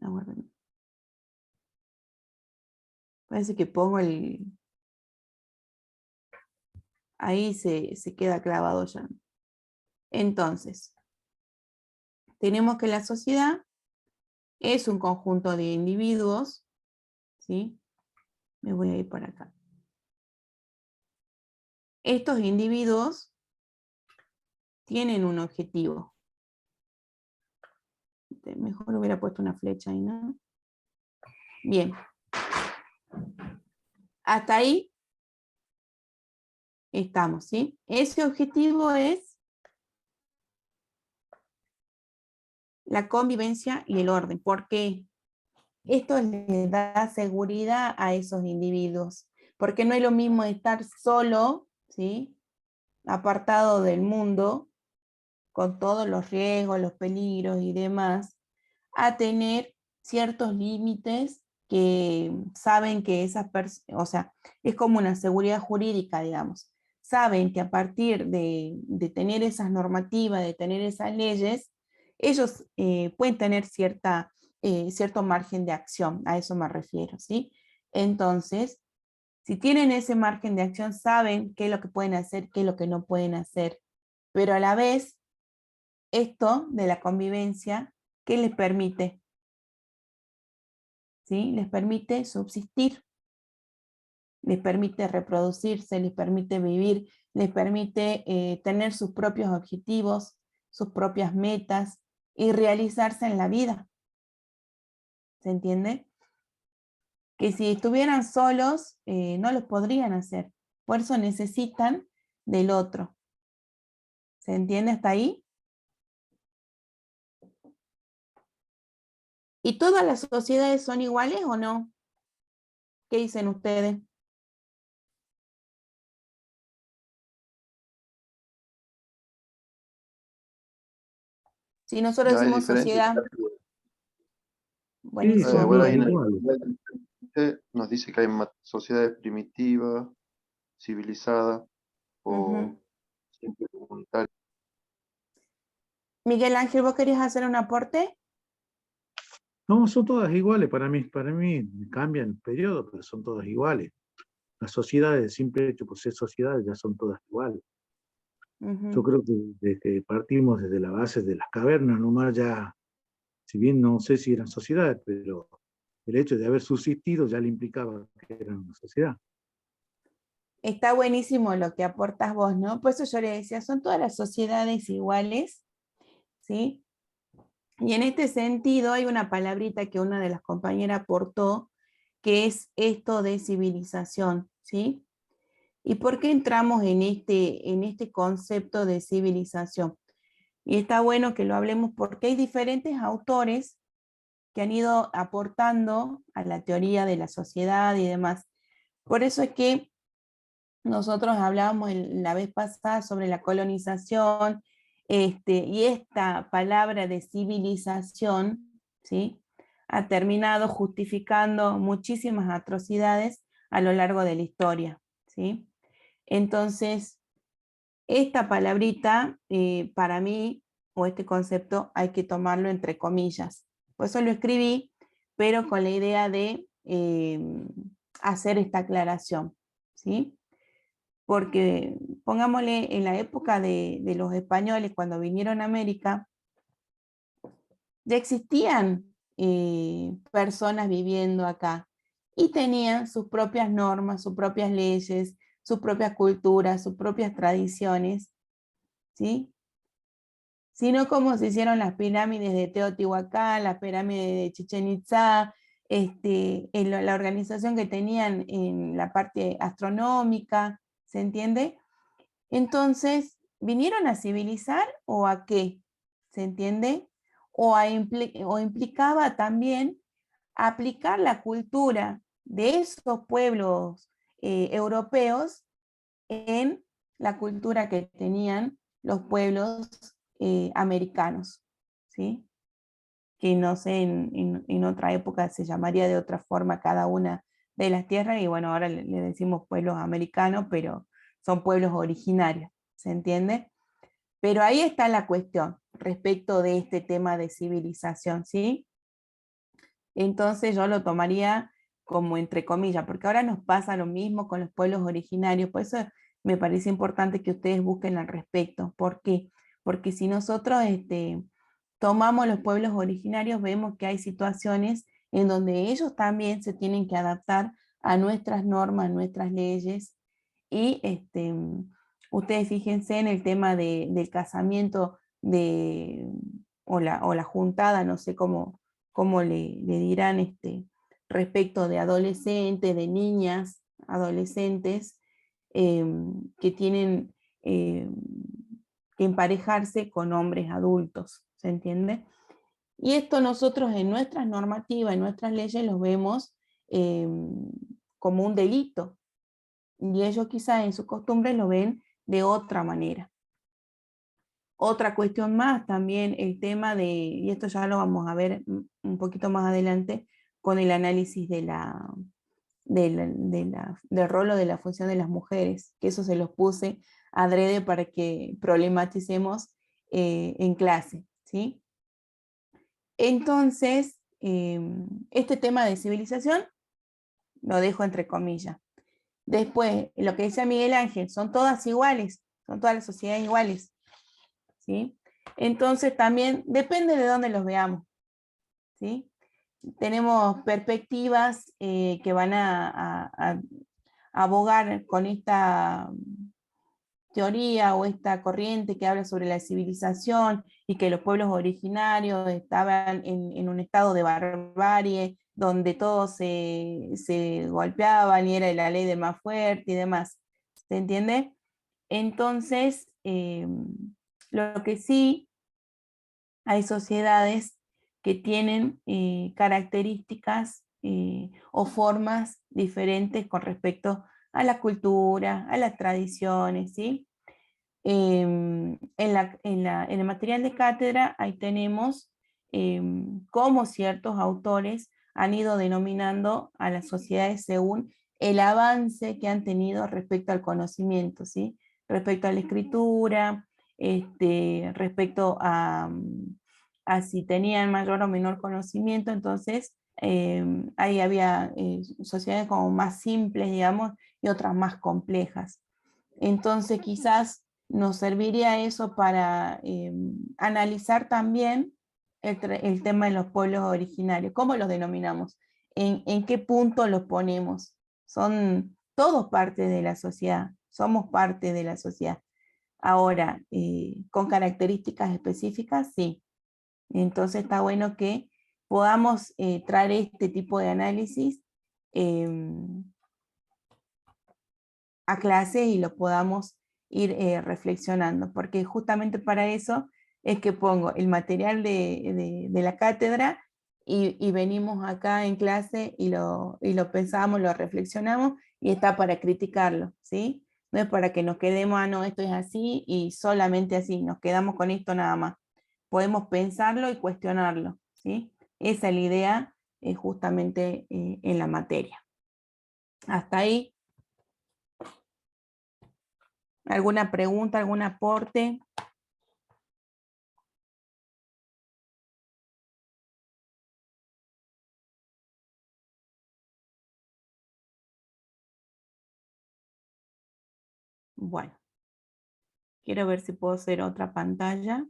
Aguarden. Parece que pongo el... Ahí se queda clavado ya. Entonces, tenemos que la sociedad es un conjunto de individuos, ¿sí? Me voy a ir para acá. Estos individuos tienen un objetivo. Mejor hubiera puesto una flecha ahí, ¿no? Bien. Hasta ahí estamos, ¿sí? Ese objetivo es la convivencia y el orden. ¿Por qué? Esto les da seguridad a esos individuos. Porque no es lo mismo estar solo, ¿sí? Apartado del mundo, con todos los riesgos, los peligros y demás, a tener ciertos límites que saben que esas personas, o sea, es como una seguridad jurídica, digamos. Saben que a partir de tener esas normativas, de tener esas leyes, ellos pueden tener cierto margen de acción, a eso me refiero, ¿sí? Entonces, si tienen ese margen de acción, saben qué es lo que pueden hacer, qué es lo que no pueden hacer, pero a la vez, esto de la convivencia, ¿qué les permite? ¿Sí? Les permite subsistir, les permite reproducirse, les permite vivir, les permite tener sus propios objetivos, sus propias metas y realizarse en la vida. ¿Se entiende? Que si estuvieran solos, no los podrían hacer. Por eso necesitan del otro. ¿Se entiende hasta ahí? ¿Y todas las sociedades son iguales o no? ¿Qué dicen ustedes? Si nosotros ya hay decimos diferentes sociedad, Sí, buenísimo, son bueno, todas hay Miguel. iguales. 20 nos dice que hay sociedades primitivas, civilizadas o siempre comunitarias. Miguel Ángel, ¿vos querías hacer un aporte? No, son todas iguales para mí cambian periodos, pero son todas iguales. Las sociedades, simple hecho por ser sociedades, ya son todas iguales. Yo creo que desde que partimos desde la base de las cavernas, nomás ya, si bien no sé si eran sociedades, pero el hecho de haber subsistido ya le implicaba que eran una sociedad. Está buenísimo lo que aportas vos, ¿no? Por eso yo le decía, son todas las sociedades iguales, ¿sí? Y en este sentido hay una palabrita que una de las compañeras aportó, que es esto de civilización, ¿sí? ¿Y por qué entramos en este concepto de civilización? Y está bueno que lo hablemos porque hay diferentes autores que han ido aportando a la teoría de la sociedad y demás. Por eso es que nosotros hablábamos la vez pasada sobre la colonización, y esta palabra de civilización, ¿sí?, ha terminado justificando muchísimas atrocidades a lo largo de la historia, ¿sí? Entonces, esta palabrita, para mí, o este concepto, hay que tomarlo entre comillas. Por eso lo escribí, pero con la idea de hacer esta aclaración, ¿sí? Porque, pongámosle, en la época de los españoles, cuando vinieron a América, ya existían personas viviendo acá y tenían sus propias normas, sus propias leyes, sus propias culturas, sus propias tradiciones, ¿sí? Sino como se hicieron las pirámides de Teotihuacán, las pirámides de Chichén Itzá, la organización que tenían en la parte astronómica, ¿se entiende? Entonces, ¿vinieron a civilizar o a qué? ¿Se entiende? O implicaba también aplicar la cultura de esos pueblos europeos en la cultura que tenían los pueblos americanos, ¿sí? Que no sé, en otra época se llamaría de otra forma cada una de las tierras, y bueno, ahora le decimos pueblos americanos, pero son pueblos originarios, ¿se entiende? Pero ahí está la cuestión respecto de este tema de civilización, ¿sí? Entonces yo lo tomaría como entre comillas, porque ahora nos pasa lo mismo con los pueblos originarios, por eso me parece importante que ustedes busquen al respecto. ¿Por qué? Porque si nosotros tomamos los pueblos originarios, vemos que hay situaciones en donde ellos también se tienen que adaptar a nuestras normas, nuestras leyes, y ustedes fíjense en el tema del casamiento o la juntada, no sé cómo le dirán, respecto de adolescentes, de niñas, adolescentes, que tienen que emparejarse con hombres adultos, ¿se entiende? Y esto nosotros en nuestras normativas, en nuestras leyes, los vemos como un delito, y ellos quizás en sus costumbres lo ven de otra manera. Otra cuestión más también, el tema y esto ya lo vamos a ver un poquito más adelante, con el análisis del rol o de la función de las mujeres, que eso se los puse adrede para que problematicemos en clase, ¿sí? Entonces, este tema de civilización lo dejo entre comillas. Después, lo que decía Miguel Ángel, son todas iguales, son todas las sociedades iguales, ¿sí? Entonces también depende de dónde los veamos, ¿sí? Tenemos perspectivas que van a abogar con esta teoría o esta corriente que habla sobre la civilización y que los pueblos originarios estaban en un estado de barbarie, donde todos se golpeaban y era la ley del más fuerte y demás. ¿Se entiende? Entonces, lo que sí, hay sociedades que tienen características o formas diferentes con respecto a la cultura, a las tradiciones, ¿sí? En el material de cátedra ahí tenemos cómo ciertos autores han ido denominando a las sociedades según el avance que han tenido respecto al conocimiento, ¿sí? Respecto a la escritura, respecto a si tenían mayor o menor conocimiento. Entonces ahí había sociedades como más simples, digamos, y otras más complejas. Entonces quizás nos serviría eso para analizar también el tema de los pueblos originarios. ¿Cómo los denominamos? ¿En qué punto los ponemos? Son todos parte de la sociedad, somos parte de la sociedad. Ahora, con características específicas, sí. Entonces está bueno que podamos traer este tipo de análisis a clase y lo podamos ir reflexionando, porque justamente para eso es que pongo el material de la cátedra y venimos acá en clase y lo pensamos, lo reflexionamos y está para criticarlo, ¿sí? No es para que nos quedemos, ah, no, esto es así y solamente así, nos quedamos con esto nada más. Podemos pensarlo y cuestionarlo, ¿sí? Esa es la idea justamente en la materia. Hasta ahí. ¿Alguna pregunta, algún aporte? Bueno, quiero ver si puedo hacer otra pantalla.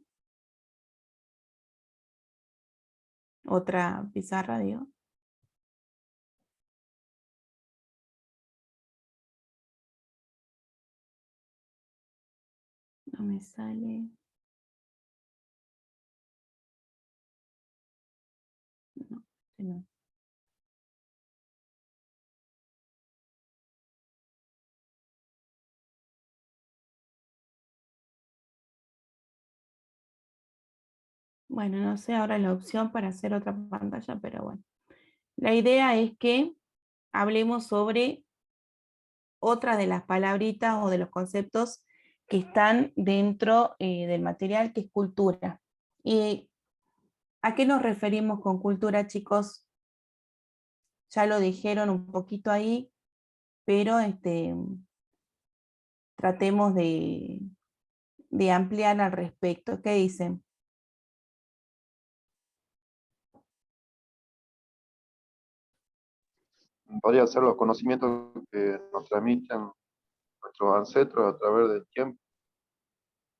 Otra pizarra, digo. No me sale. No, no. Bueno, no sé ahora la opción para hacer otra pantalla, pero bueno. La idea es que hablemos sobre otra de las palabritas o de los conceptos que están dentro del material, que es cultura. ¿Y a qué nos referimos con cultura, chicos? Ya lo dijeron un poquito ahí, pero tratemos de ampliar al respecto. ¿Qué dicen? Podría ser los conocimientos que nos transmiten nuestros ancestros a través del tiempo.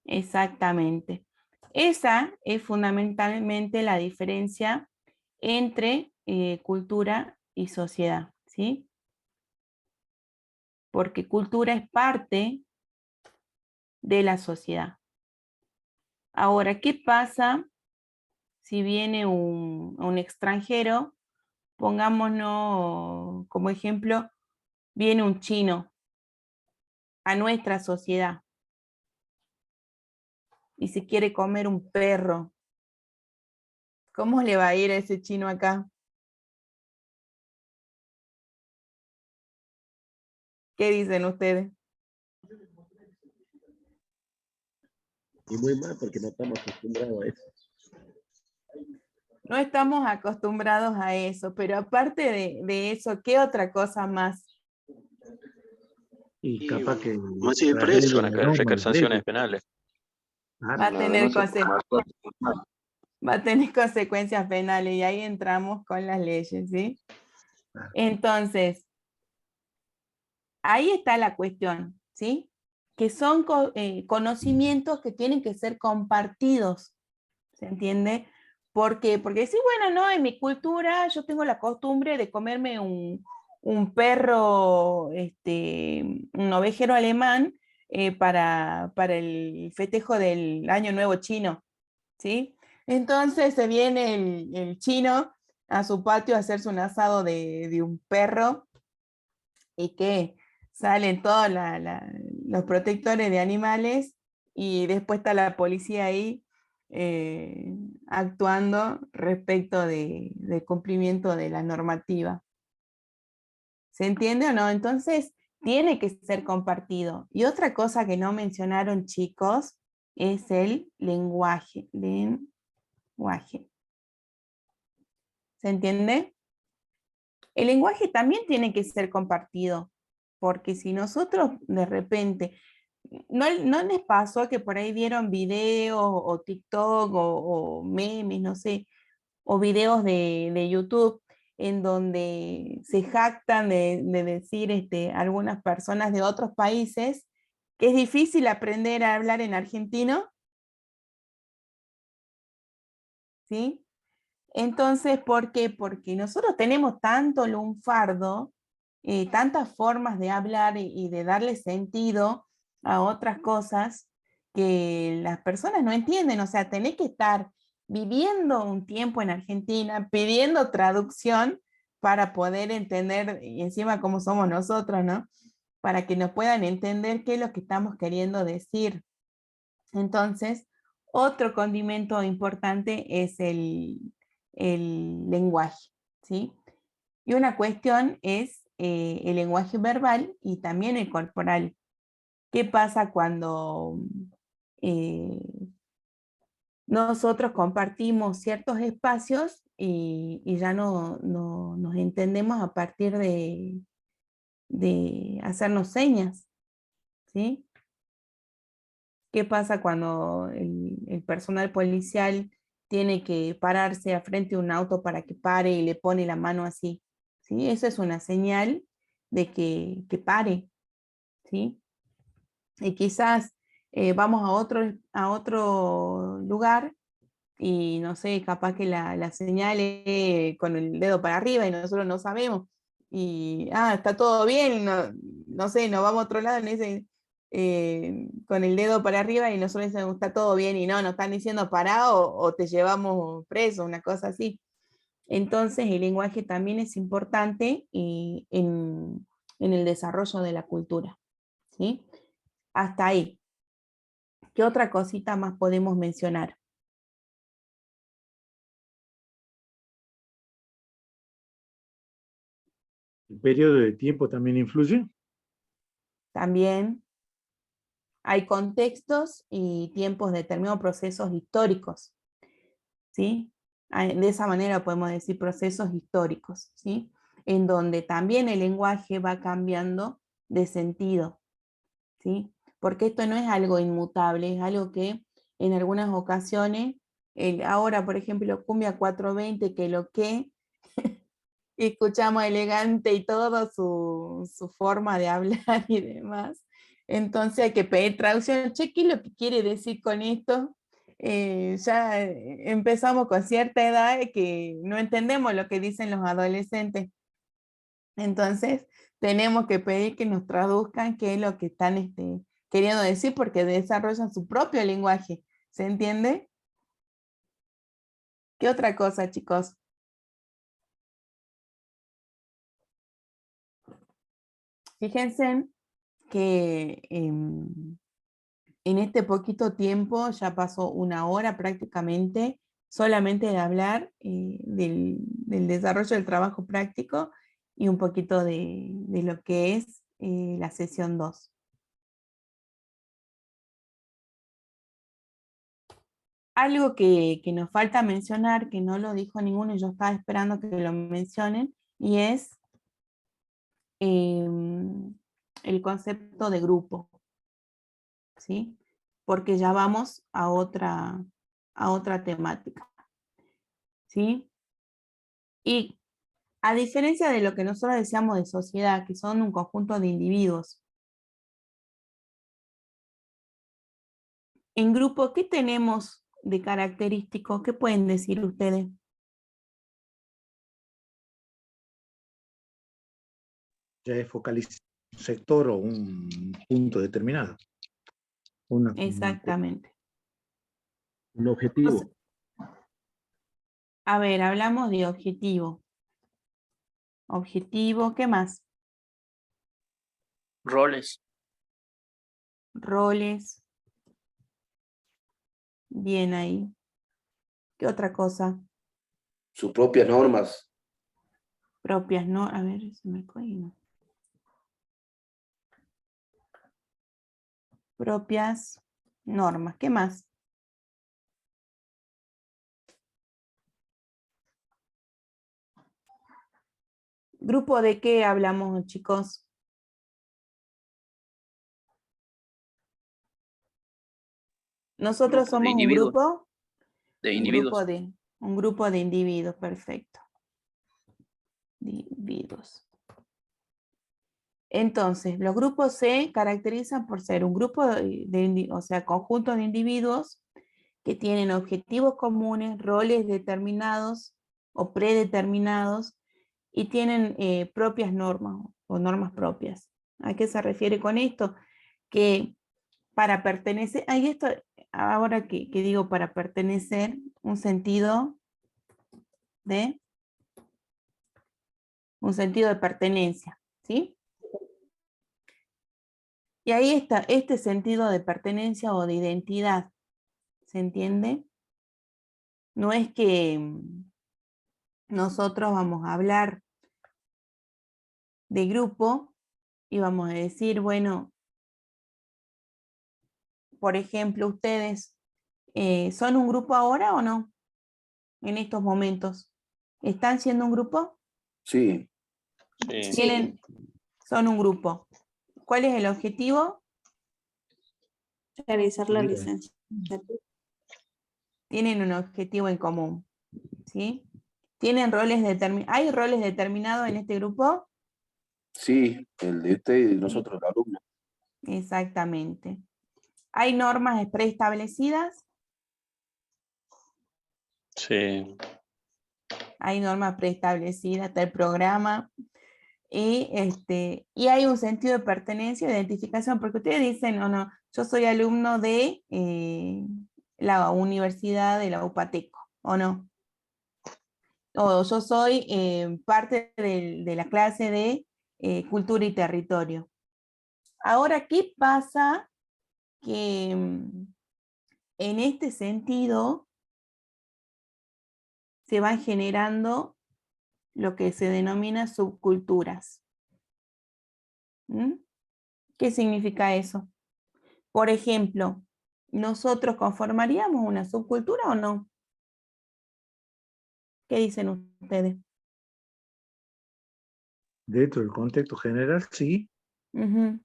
Exactamente. Esa es fundamentalmente la diferencia entre cultura y sociedad, ¿sí? Porque cultura es parte de la sociedad. Ahora, ¿qué pasa si viene un extranjero? Pongámonos como ejemplo, viene un chino a nuestra sociedad y se quiere comer un perro. ¿Cómo le va a ir a ese chino acá? ¿Qué dicen ustedes? Y muy mal porque no estamos acostumbrados a eso. No estamos acostumbrados a eso, pero aparte de eso, ¿qué otra cosa más? Y capaz que Más si preso. Van a caer sanciones penales. Va a tener consecuencias penales y ahí entramos con las leyes, ¿sí? Entonces, ahí está la cuestión, ¿sí? Que son conocimientos que tienen que ser compartidos, ¿se entiende? ¿Por qué? Porque sí, bueno, no, en mi cultura yo tengo la costumbre de comerme un perro, un ovejero alemán para el festejo del Año Nuevo Chino, ¿sí? Entonces se viene el chino a su patio a hacerse un asado de un perro y que salen todos los protectores de animales y después está la policía ahí actuando respecto del cumplimiento de la normativa. ¿Se entiende o no? Entonces, tiene que ser compartido. Y otra cosa que no mencionaron, chicos, es el lenguaje. ¿Se entiende? El lenguaje también tiene que ser compartido, porque si nosotros de repente, ¿no les pasó que por ahí vieron videos o TikTok o memes, no sé, o videos de YouTube en donde se jactan de decir algunas personas de otros países que es difícil aprender a hablar en argentino? ¿Sí? Entonces, ¿por qué? Porque nosotros tenemos tanto lunfardo, tantas formas de hablar y de darle sentido a otras cosas que las personas no entienden. O sea, tenés que estar viviendo un tiempo en Argentina, pidiendo traducción para poder entender, y encima cómo somos nosotros, ¿no? Para que nos puedan entender qué es lo que estamos queriendo decir. Entonces, otro condimento importante es el lenguaje, ¿sí? Y una cuestión es el lenguaje verbal y también el corporal. ¿Qué pasa cuando eh, nosotros compartimos ciertos espacios y ya no nos entendemos a partir de hacernos señas, ¿sí? ¿Qué pasa cuando el personal policial tiene que pararse a frente de un auto para que pare y le pone la mano así? ¿Sí? Eso es una señal de que pare, ¿sí? Y quizás vamos a otro lugar y no sé, capaz que la señal es con el dedo para arriba y nosotros no sabemos. Y, está todo bien, no sé, nos vamos a otro lado y nos dicen con el dedo para arriba y nosotros decimos está todo bien y no, nos están diciendo pará o te llevamos preso, una cosa así. Entonces el lenguaje también es importante en el desarrollo de la cultura, ¿sí? Hasta ahí. ¿Qué otra cosita más podemos mencionar? ¿El periodo de tiempo también influye? También hay contextos y tiempos determinados, procesos históricos, ¿sí? De esa manera podemos decir procesos históricos, ¿sí? En donde también el lenguaje va cambiando de sentido, ¿sí? Porque esto no es algo inmutable, es algo que en algunas ocasiones, ahora por ejemplo Cumbia 420, que lo que y escuchamos elegante y todo su forma de hablar y demás. Entonces hay que pedir traducción. Che, ¿qué es lo que quiere decir con esto? Ya empezamos con cierta edad que no entendemos lo que dicen los adolescentes. Entonces tenemos que pedir que nos traduzcan qué es lo que están queriendo decir porque desarrollan su propio lenguaje. ¿Se entiende? ¿Qué otra cosa, chicos? Fíjense que en este poquito tiempo ya pasó una hora prácticamente solamente de hablar del desarrollo del trabajo práctico y un poquito de lo que es la sesión 2. Algo que nos falta mencionar, que no lo dijo ninguno y yo estaba esperando que lo mencionen, y es el concepto de grupo, ¿sí? Porque ya vamos a otra temática, ¿sí? Y a diferencia de lo que nosotros decíamos de sociedad, que son un conjunto de individuos, en grupo, ¿qué tenemos de característico? ¿Qué pueden decir ustedes? Ya es focalizar un sector o un punto determinado. Exactamente. Un objetivo. Entonces, a ver, hablamos de objetivo. Objetivo, ¿qué más? Roles. Roles. Bien ahí. ¿Qué otra cosa? Sus propias normas. Propias, ¿no? A ver, se me cuelga. Propias normas. ¿Qué más? ¿Grupo de qué hablamos, chicos? Nosotros Grupo de somos un individuos. grupo, De individuos. un grupo de individuos, perfecto. Individuos. Entonces, los grupos se caracterizan por ser un grupo o sea, conjunto de individuos que tienen objetivos comunes, roles determinados o predeterminados y tienen propias normas o normas propias. ¿A qué se refiere con esto? Que para pertenecer, hay esto, ahora que digo para pertenecer, un sentido de pertenencia, ¿sí? Y ahí está este sentido de pertenencia o de identidad, ¿se entiende? No es que nosotros vamos a hablar de grupo y vamos a decir, bueno, por ejemplo, ustedes ¿son un grupo ahora o no? En estos momentos. ¿Están siendo un grupo? Sí. Son un grupo. ¿Cuál es el objetivo? Realizar la Mira. licencia. Tienen un objetivo en común, ¿sí? ¿Tienen roles determinados? ¿Hay roles determinados en este grupo? Sí, el de usted y de nosotros, el alumno. Exactamente. ¿Hay normas preestablecidas? Sí. Hay normas preestablecidas, está el programa. Y hay un sentido de pertenencia, de identificación, porque ustedes dicen, o no, yo soy alumno de la Universidad de la UPATECO, ¿o no? O yo soy parte de la clase de Cultura y Territorio. Ahora, ¿qué pasa? Que en este sentido se van generando lo que se denomina subculturas. ¿Mm? ¿Qué significa eso? Por ejemplo, ¿nosotros conformaríamos una subcultura o no? ¿Qué dicen ustedes? Dentro del contexto general, sí. Ujú.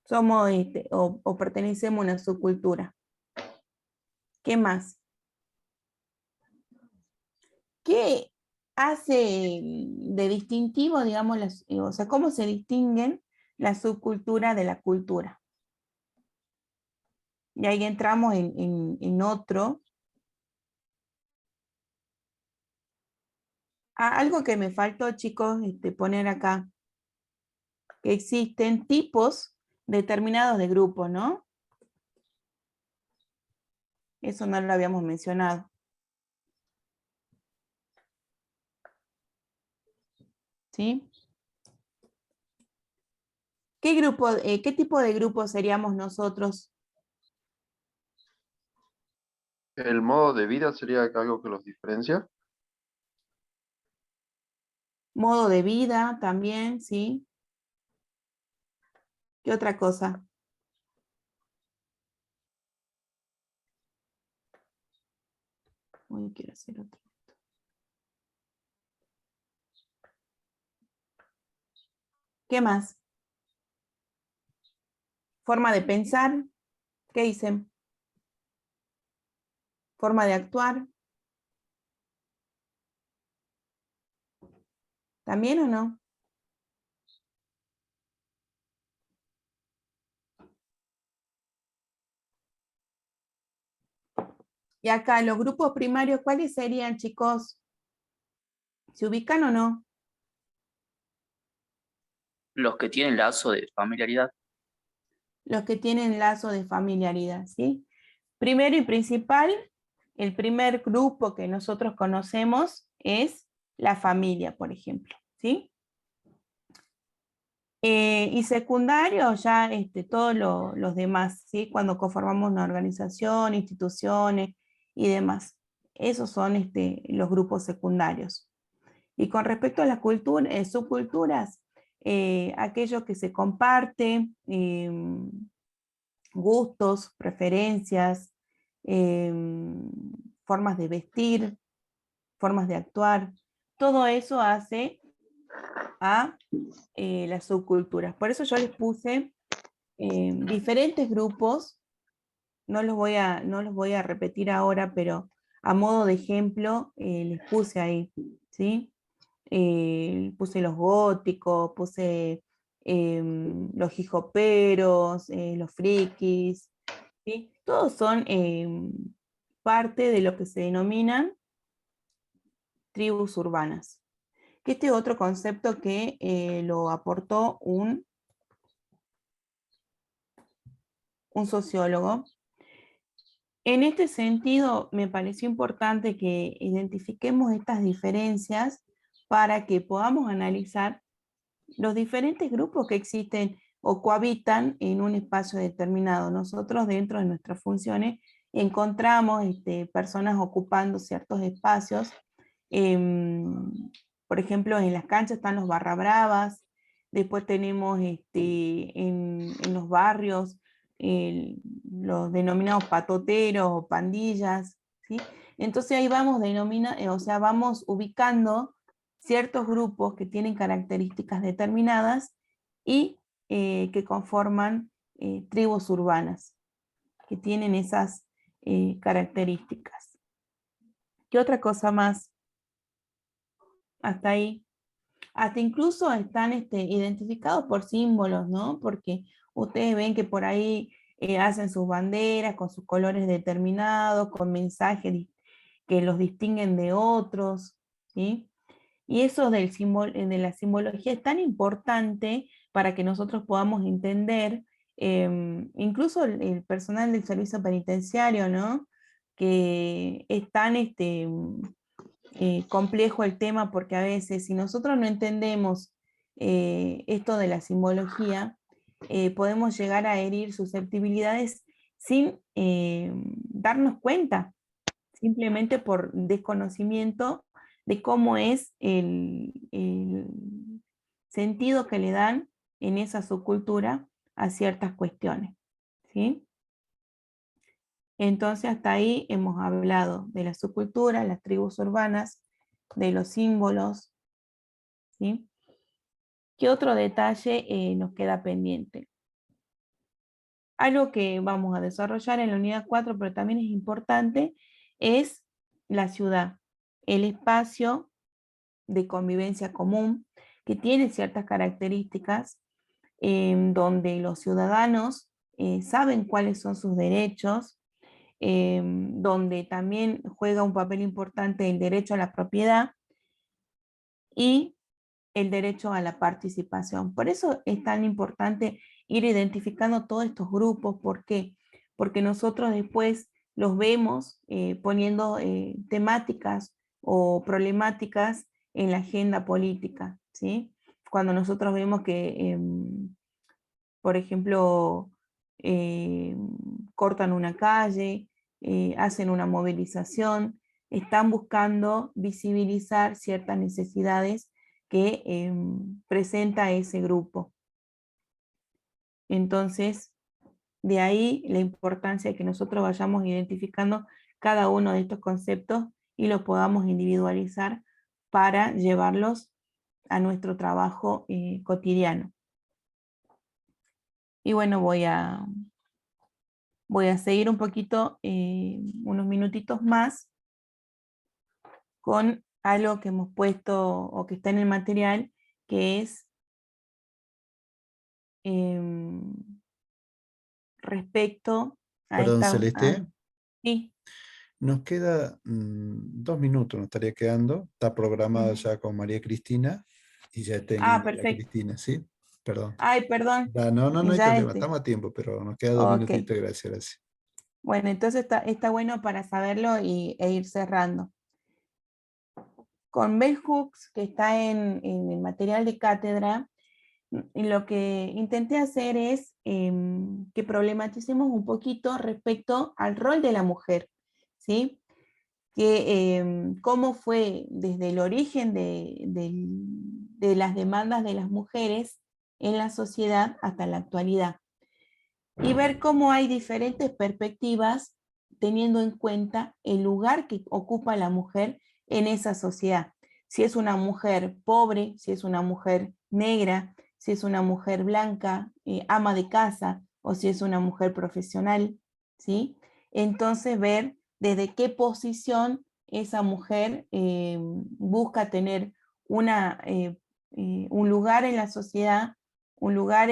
Somos o pertenecemos a una subcultura. ¿Qué más? ¿Qué hace de distintivo, digamos, o sea, cómo se distinguen la subcultura de la cultura? Y ahí entramos en otro. Algo que me faltó, chicos, poner acá, que existen tipos determinados de grupos, ¿no? Eso no lo habíamos mencionado. ¿Sí? ¿Qué tipo de grupo seríamos nosotros? ¿El modo de vida sería algo que los diferencia? Modo de vida también, ¿sí? ¿Qué otra cosa? Uy, quiero hacer otro. ¿Qué más? Forma de pensar. ¿Qué dicen? Forma de actuar. ¿También o no? Y acá, los grupos primarios, ¿cuáles serían, chicos? ¿Se ubican o no? Los que tienen lazo de familiaridad. Los que tienen lazo de familiaridad, ¿sí? Primero y principal, el primer grupo que nosotros conocemos es la familia, por ejemplo, ¿sí? Y secundario ya todos los demás, ¿sí? Cuando conformamos una organización, instituciones y demás. Esos son los grupos secundarios. Y con respecto a las subculturas, aquello que se comparte, gustos, preferencias, formas de vestir, formas de actuar, todo eso hace a las subculturas. Por eso yo les puse diferentes grupos, no los voy a repetir ahora, pero a modo de ejemplo les puse ahí, ¿sí? Puse los góticos, puse los hijoperos, los frikis, ¿sí? Todos son parte de lo que se denominan tribus urbanas. Que este es otro concepto que lo aportó un sociólogo. En este sentido, me pareció importante que identifiquemos estas diferencias para que podamos analizar los diferentes grupos que existen o cohabitan en un espacio determinado. Nosotros dentro de nuestras funciones encontramos personas ocupando ciertos espacios. Por ejemplo, en las canchas están los barra bravas, después tenemos en los barrios los denominados patoteros o pandillas, ¿sí? Entonces ahí vamos, vamos ubicando ciertos grupos que tienen características determinadas y que conforman tribus urbanas, que tienen esas características. ¿Qué otra cosa más? Hasta ahí. Hasta incluso están identificados por símbolos, ¿no? Porque ustedes ven que por ahí hacen sus banderas con sus colores determinados, con mensajes que los distinguen de otros, ¿sí? Y eso de la simbología es tan importante para que nosotros podamos entender, incluso el personal del servicio penitenciario, ¿no? Que es tan complejo el tema, porque a veces si nosotros no entendemos esto de la simbología, podemos llegar a herir susceptibilidades sin darnos cuenta, simplemente por desconocimiento de cómo es el sentido que le dan en esa subcultura a ciertas cuestiones, ¿sí? Entonces hasta ahí hemos hablado de la subcultura, las tribus urbanas, de los símbolos, ¿sí? ¿Qué otro detalle nos queda pendiente? Algo que vamos a desarrollar en la unidad 4, pero también es importante, es la ciudad, el espacio de convivencia común, que tiene ciertas características, donde los ciudadanos saben cuáles son sus derechos, donde también juega un papel importante el derecho a la propiedad y el derecho a la participación. Por eso es tan importante ir identificando todos estos grupos. ¿Por qué? Porque nosotros después los vemos poniendo temáticas o problemáticas en la agenda política, ¿sí? Cuando nosotros vemos que, por ejemplo, cortan una calle, hacen una movilización, están buscando visibilizar ciertas necesidades que presenta ese grupo. Entonces, de ahí la importancia de que nosotros vayamos identificando cada uno de estos conceptos y los podamos individualizar para llevarlos a nuestro trabajo cotidiano. Y bueno, voy a seguir un poquito, unos minutitos más, con algo que hemos puesto o que está en el material, que es respecto a Perdón, esta... Celeste. Sí. Nos queda 2 minutos, nos estaría quedando. Está programada ya con María Cristina y ya está en línea María Perfecto. Cristina, ¿sí? Perdón. Ay, perdón. No hay Ya problema, estamos a tiempo, pero nos queda 2 Ok. minutitos, gracias. Bueno, entonces está bueno para saberlo e ir cerrando. Con bell hooks, que está en el material de cátedra, lo que intenté hacer es que problematicemos un poquito respecto al rol de la mujer, ¿sí? Que cómo fue desde el origen de las demandas de las mujeres en la sociedad hasta la actualidad. Y ver cómo hay diferentes perspectivas teniendo en cuenta el lugar que ocupa la mujer en esa sociedad. si es una mujer pobre, si es una mujer negra, si es una mujer blanca, ama de casa, o si es una mujer profesional, ¿sí? Entonces ver desde qué posición esa mujer busca tener un lugar en la sociedad, un lugar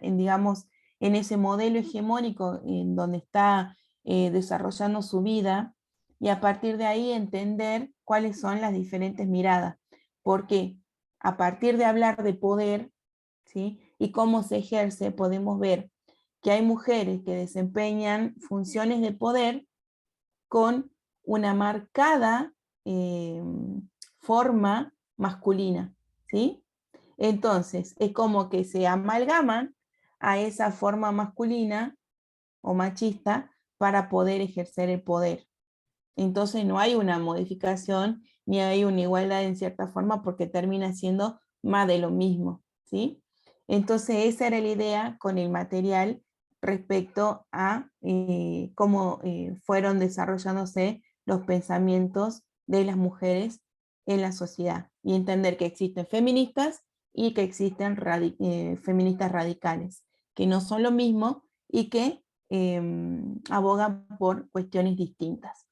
digamos, en ese modelo hegemónico en donde está desarrollando su vida, y a partir de ahí entender cuáles son las diferentes miradas. Porque a partir de hablar de poder, ¿sí? Y cómo se ejerce, podemos ver que hay mujeres que desempeñan funciones de poder con una marcada forma masculina, ¿sí? Entonces, es como que se amalgaman a esa forma masculina o machista para poder ejercer el poder. Entonces no hay una modificación ni hay una igualdad en cierta forma porque termina siendo más de lo mismo, ¿sí? Entonces esa era la idea con el material respecto a cómo fueron desarrollándose los pensamientos de las mujeres en la sociedad y entender que existen feministas y que existen feministas radicales, que no son lo mismo y que abogan por cuestiones distintas.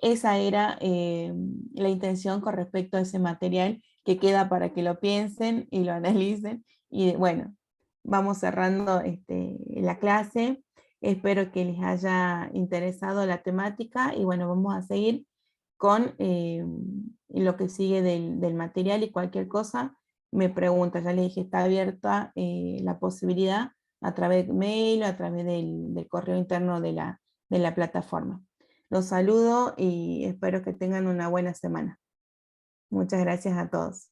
Esa era la intención con respecto a ese material que queda para que lo piensen y lo analicen. Y bueno, vamos cerrando la clase. Espero que les haya interesado la temática y bueno, vamos a seguir con lo que sigue del material y cualquier cosa me pregunta. Ya les dije, está abierta la posibilidad a través de mail o a través del correo interno de la plataforma. Los saludo y espero que tengan una buena semana. Muchas gracias a todos.